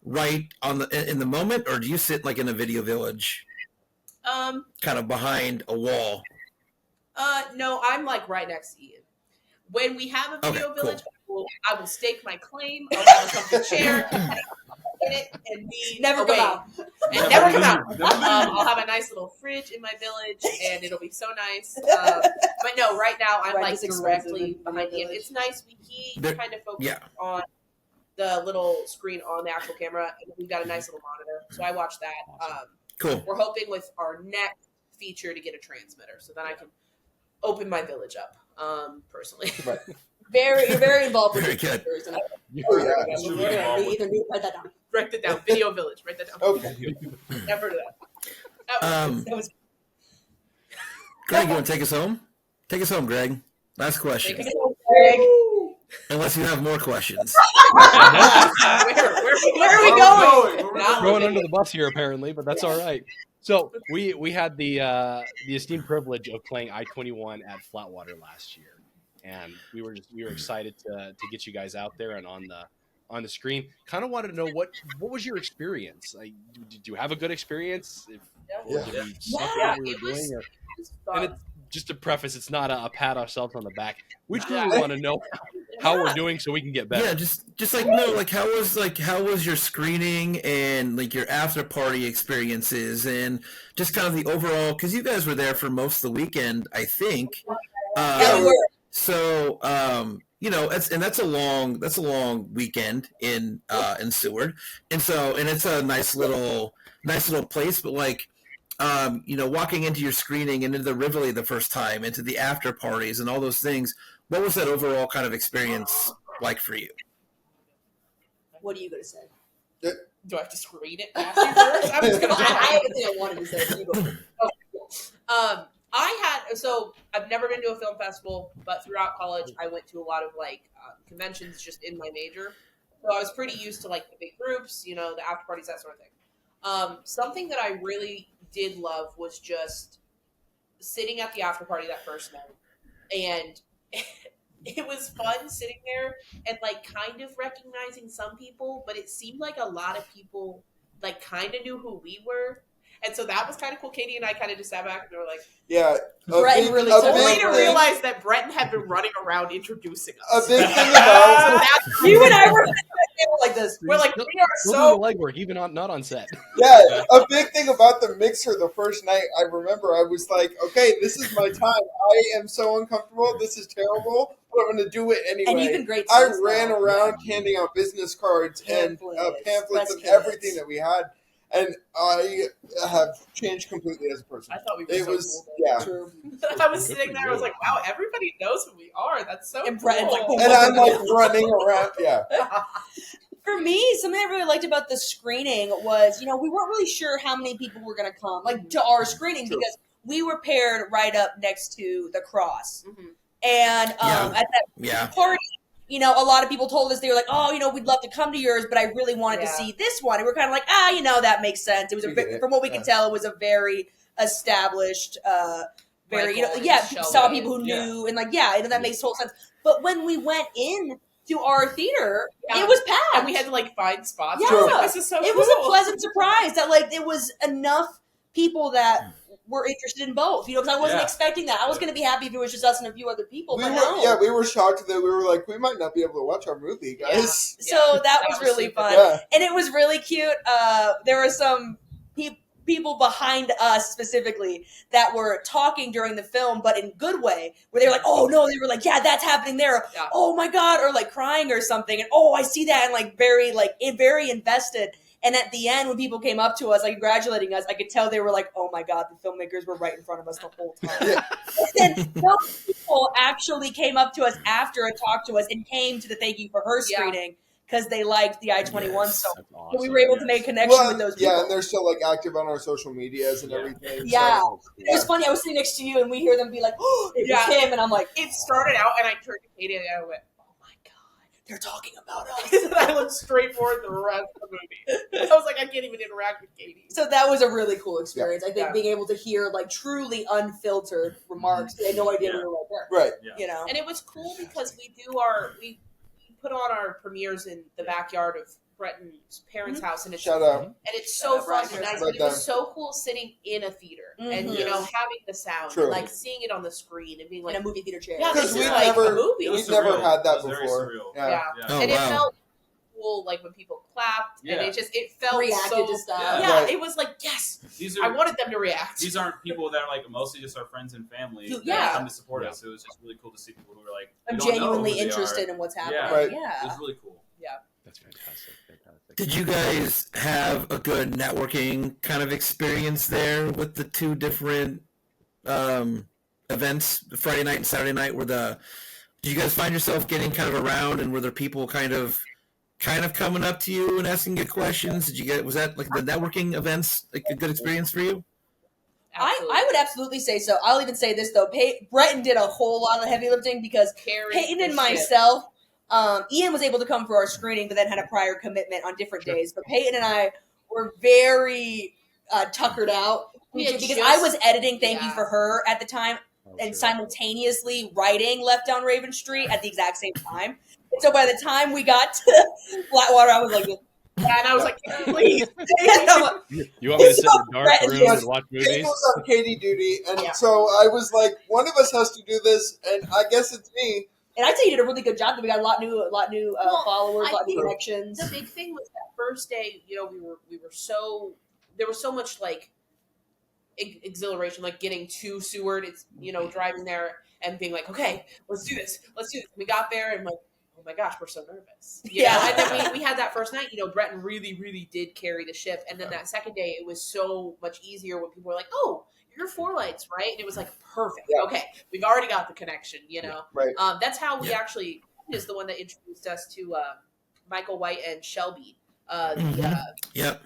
right in the moment, or do you sit like in a video village, kind of behind a wall? No, I'm like right next to Ian. When we have a video Okay, village, I will stake my claim. I'll have a comfy chair in it and be Never away. come out. And never come out. I'll have a nice little fridge in my village, and it'll be so nice. But no, right now I'm Right, like just expensive directly in behind the Ian. village. It's nice. He There- kind of focuses yeah. on the little screen on the actual camera, and we've got a nice little monitor, so I watch that. Cool. We're hoping with our next feature to get a transmitter, so then I can open my village up personally. Right. You're very involved with Very the good. characters. And Oh, yeah. Extremely involved with write that down. Write that down. Video village. Write that down. Okay. Never heard of that. That was Greg, you want to take us home? Take us home, Greg. Last question. Take us Greg. Unless you have more questions. Where are we going? Not Going moving. under the bus here, apparently, but that's all right. So we had the esteemed privilege of playing I-21 at Flatwater last year, and we were excited to get you guys out there and on the screen. Kind of wanted to know what was your experience? Like, did you have a good experience? Or did you suck at what we were doing? And it's, just to preface, it's not a pat ourselves on the back. We just really want to know how we're doing so we can get better. Yeah, just like no, like how was your screening and like your after party experiences and just kind of the overall, because you guys were there for most of the weekend, I think. Yeah, we were. So that's a long weekend in Seward, and it's a nice little place, but like. Walking into your screening and into the Rivoli the first time, into the after parties and all those things, what was that overall kind of experience like for you? What are you going to say? Do I have to screen it after first? I'm just gonna. I have a thing I wanted to say. You go first. I've never been to a film festival, but throughout college, I went to a lot of conventions just in my major. So I was pretty used to like the big groups, the after parties, that sort of thing. Something that I really did love was just sitting at the after party that first night and it was fun sitting there and like kind of recognizing some people, but it seemed like a lot of people like kind of knew who we were. And so that was kind of cool. Katie and I kind of just sat back and were like, Yeah. Breton really a took big only to thing- realize that Breton had been running around introducing A us. big thing about You and I were like this. We're like, Still- we are Still so doing the legwork, even not on set. Yeah, a big thing about the mixer the first night, I remember I was like, okay, this is my time. I am so uncomfortable. This is terrible, but I'm going to do it anyway. And you've been great I since, ran though. around handing out business cards and Pamphlets, pamphlets press and kits. everything that we had. And I have changed completely as a person. I thought we were It so was, cool. yeah. True. I was Good sitting for there, I was you. like, wow, everybody knows who we are. That's so And Breton's like, cool. boom, And I'm like running around. Yeah. For me, something I really liked about the screening was, we weren't really sure how many people were going to come, like, to our screening, True. because we were paired right up next to the cross. Mhm. And Yeah. at that Yeah. party, a lot of people told us, they were like, oh, we'd love to come to yours, but I really wanted to Yeah. see this one. And we're kind of like, that makes sense. It was We get it. from what we could tell, it was a very established, very, Michael and saw Shelby. people who Yeah. knew, and that makes total sense. But when we went in to our theater, Yeah. it was packed. And we had to like find spots. Yeah. I was like, this is so It cool. was a pleasant surprise that it was enough people that were interested in both. Because I wasn't Yeah. expecting that. I was going to be happy if it was just us and a few other people. We but were, no. yeah, we were shocked that we were like, we might not be able to watch our movie, guys. So that was really super fun, Yeah. and it was really cute. There were some people behind us specifically that were talking during the film, but in good way, where they were like, "Oh no," they were like, "Yeah, that's happening there." Yeah. Oh my god, or like crying or something, and "Oh, I see that," and very invested. And at the end, when people came up to us, congratulating us, I could tell they were like, "Oh my god, the filmmakers were right in front of us the whole time." Yeah. And then some people actually came up to us after and talked to us and came to the thank you for her Yeah. screening because they liked the I-21 Yes. so That's so awesome. we were able to make a connection with those people. Yeah, and they're still like active on our social medias and Yeah. everything. Yeah. So, It was funny. I was sitting next to you, and we hear them be like, "Oh, it was Yeah. him," and I'm like, It started out, and I turned to Katie and I went, "Oh my god, they're talking about us." and I looked straight forward the rest of the movie. I was like, I can't even interact with Katie. So that was a really cool experience. I think Yeah. being able to hear truly unfiltered remarks. They had no idea we were right there. right. Yeah. And it was cool because we put on our premieres in the backyard of Breton's parents' house, and it's Shout out. and it's so Shout out fun Brian. and nice. Right And it was there. so cool sitting in a theater and Mhm. having the sound, True. and, seeing it on the screen, and being like, In a movie theater chair. yeah, Because this is we've like never- a movie. It was We've never surreal. had that It was very before. surreal. Yeah. Yeah. Oh, And it wow. felt cool, like when people clapped, and Yeah. it felt Reacted so. to stuff. Yeah, Right. it was like, yes, These I are wanted them to react. these aren't people that are like mostly just our friends and family that Yeah. come to support Yeah. us. It was just really cool to see people who were like, I'm we don't know genuinely who they interested are. in what's happening. Yeah. Right. It Yeah. was really cool. That's fantastic. Fantastic. Did you guys have a good networking kind of experience there with the two different events, Friday night and Saturday night? Did you guys find yourself getting kind of around, and were there people kind of coming up to you and asking you questions? Was that like the networking events like a good experience for you? I would absolutely say so. I'll even say this though. Breton did a whole lot of the heavy lifting because Carried Peyton the and ship. myself, Ian was able to come for our screening, but then had a prior commitment on different days. But Peyton and I were very tuckered out We had because just- I was editing Thank You yeah. for Her at the time Oh, and sure. simultaneously writing Left Down Raven Street at the exact same time. And so by the time we got to Flatwater, I was like, Yeah, and I was like, please. You want me to sit in a dark Brett room just- and watch Katie movies? was on Katie duty, and Yeah. so I was like, one of us has to do this, and I guess it's me. and I'd say you did a really good job. We got a lot new Well, followers, a lot new I- connections. The big thing was that first day, we were so, there was so much like exhilaration, like getting to Seward. It's driving there and being like, okay, let's do this. We got there and like, oh my gosh, we're so nervous. Yeah. And then we had that first night. Breton really, really did carry the ship. And then that second day, it was so much easier when people were like, oh, you're 4 Lights, right? And it was like perfect. Yeah. Okay, we've already got the connection. Right. That's how we actually is the one that introduced us to Michael White and Shelby. Yep.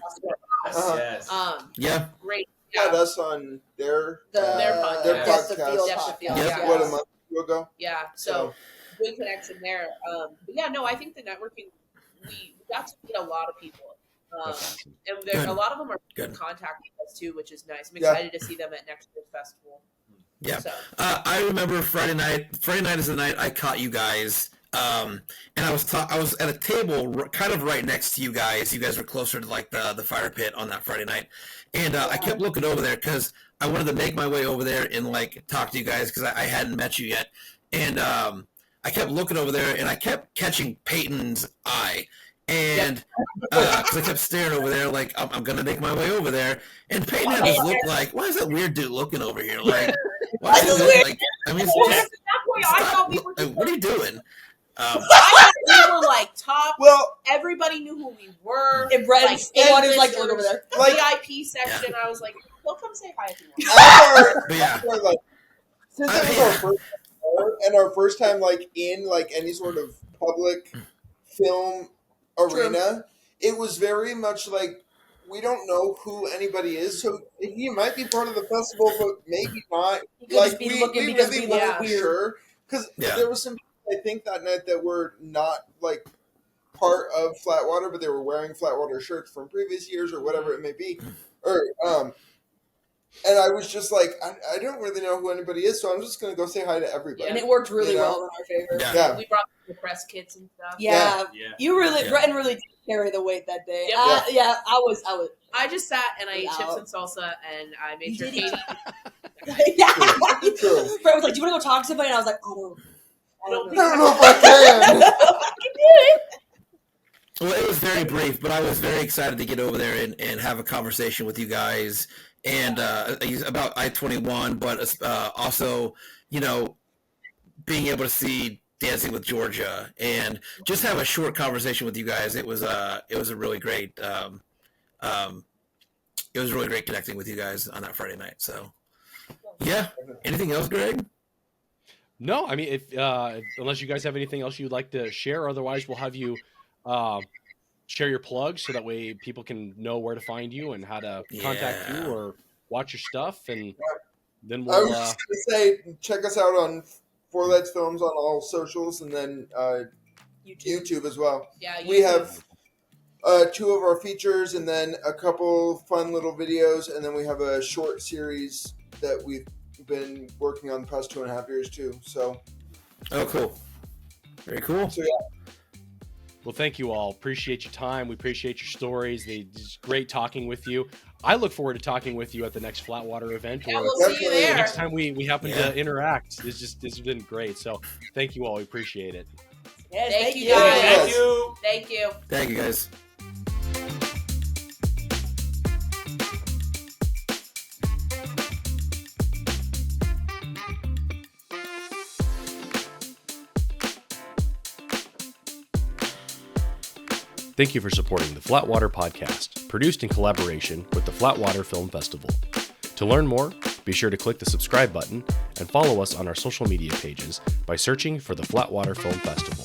Uh-huh. Yes. Yeah. Great. Had us on their Their podcast. their Depth of podcast. Field Depth of podcast. Field, Yep. yeah. What, a month or two ago? Yeah. So good connection there. But yeah, no, I think the networking, we got to meet a lot of people. That's awesome. And there, Good. a lot of them are Good. contacting us too, which is nice. I'm Yeah. excited to see them at next year's festival. Yeah. So. I remember Friday night. Friday night is the night I caught you guys. And I was at a table kind of right next to you guys. You guys were closer to like the fire pit on that Friday night, and I kept looking over there because I wanted to make my way over there and like talk to you guys because I hadn't met you yet. And I kept looking over there, and I kept catching Peyton's eye, and because I kept staring over there, like I'm gonna make my way over there. And Peyton had this look like, why is that weird dude looking over here? Like, why is it like? I mean, Well, at that point, I thought we were. What are you doing? I thought we were like top. Well, everybody knew who we were. And Brett like, was like look over there. The Like- VIP section. I was like, "Well, come say hi if you want." But yeah. like, since it was our first time and our first time like in like any sort of public film arena, it was very much like we don't know who anybody is, so he might be part of the festival, but maybe not. He could Like just be we looking because really we look weren't weird. sure because there was some people, I think that night that were not like part of Flatwater, but they were wearing Flatwater shirts from previous years or whatever it may be, or and I was just like, I don't really know who anybody is, so I'm just gonna go say hi to everybody. And it worked really You know? well in our favor. Yeah. Yeah. We brought the press kits and stuff. Yeah. Yeah. You really, Yeah. Breton really did carry the weight that day. Yep. Yeah, I was. I just sat and I ate Wow. chips and salsa, and I made You sure did eat Katie. yeah. True. Brett was like, "Do you want to go talk to somebody?" And I was like, "Oh, I don't I think don't know if I can. Well, it was very brief, but I was very excited to get over there and have a conversation with you guys and about I-21, but also, you know, being able to see Dancing with Georgia and just have a short conversation with you guys. It was a really great it was really great connecting with you guys on that Friday night. So, yeah. Anything else, Greg? No, I mean, if unless you guys have anything else you'd like to share, otherwise we'll have you share your plugs so that way people can know where to find you and how to contact you or watch your stuff, and then I was we'll. just gonna say, check us out on Four Legs Films on all socials, and then YouTube as well. Yeah, We have 2 of our features, and then a couple fun little videos, and then we have a short series that we've been working on the past 2.5 years too. So, Oh, cool. Very cool. so yeah, Well, thank you all. Appreciate your time. We appreciate your stories. It's great talking with you. I look forward to talking with you at the next Flatwater event. Yeah, or we'll see you Definitely. there. next time we happen to interact. This has been great. So thank you all. We appreciate it. yes, Thank you, guys. Thank you. Thank you. Thank you, guys. Thank you for supporting the Flatwater Podcast, produced in collaboration with the Flatwater Film Festival. To learn more, be sure to click the subscribe button and follow us on our social media pages by searching for the Flatwater Film Festival.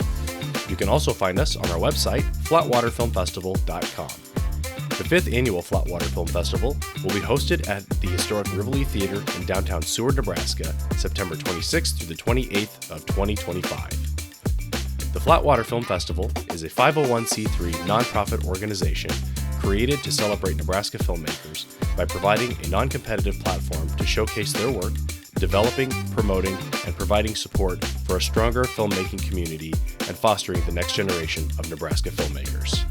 You can also find us on our website, flatwaterfilmfestival.com. The 5th annual Flatwater Film Festival will be hosted at the historic Rivoli Theater in downtown Seward, Nebraska, September 26th through the 28th of 2025. The Flatwater Film Festival is a 501c3 nonprofit organization created to celebrate Nebraska filmmakers by providing a non-competitive platform to showcase their work, developing, promoting, and providing support for a stronger filmmaking community and fostering the next generation of Nebraska filmmakers.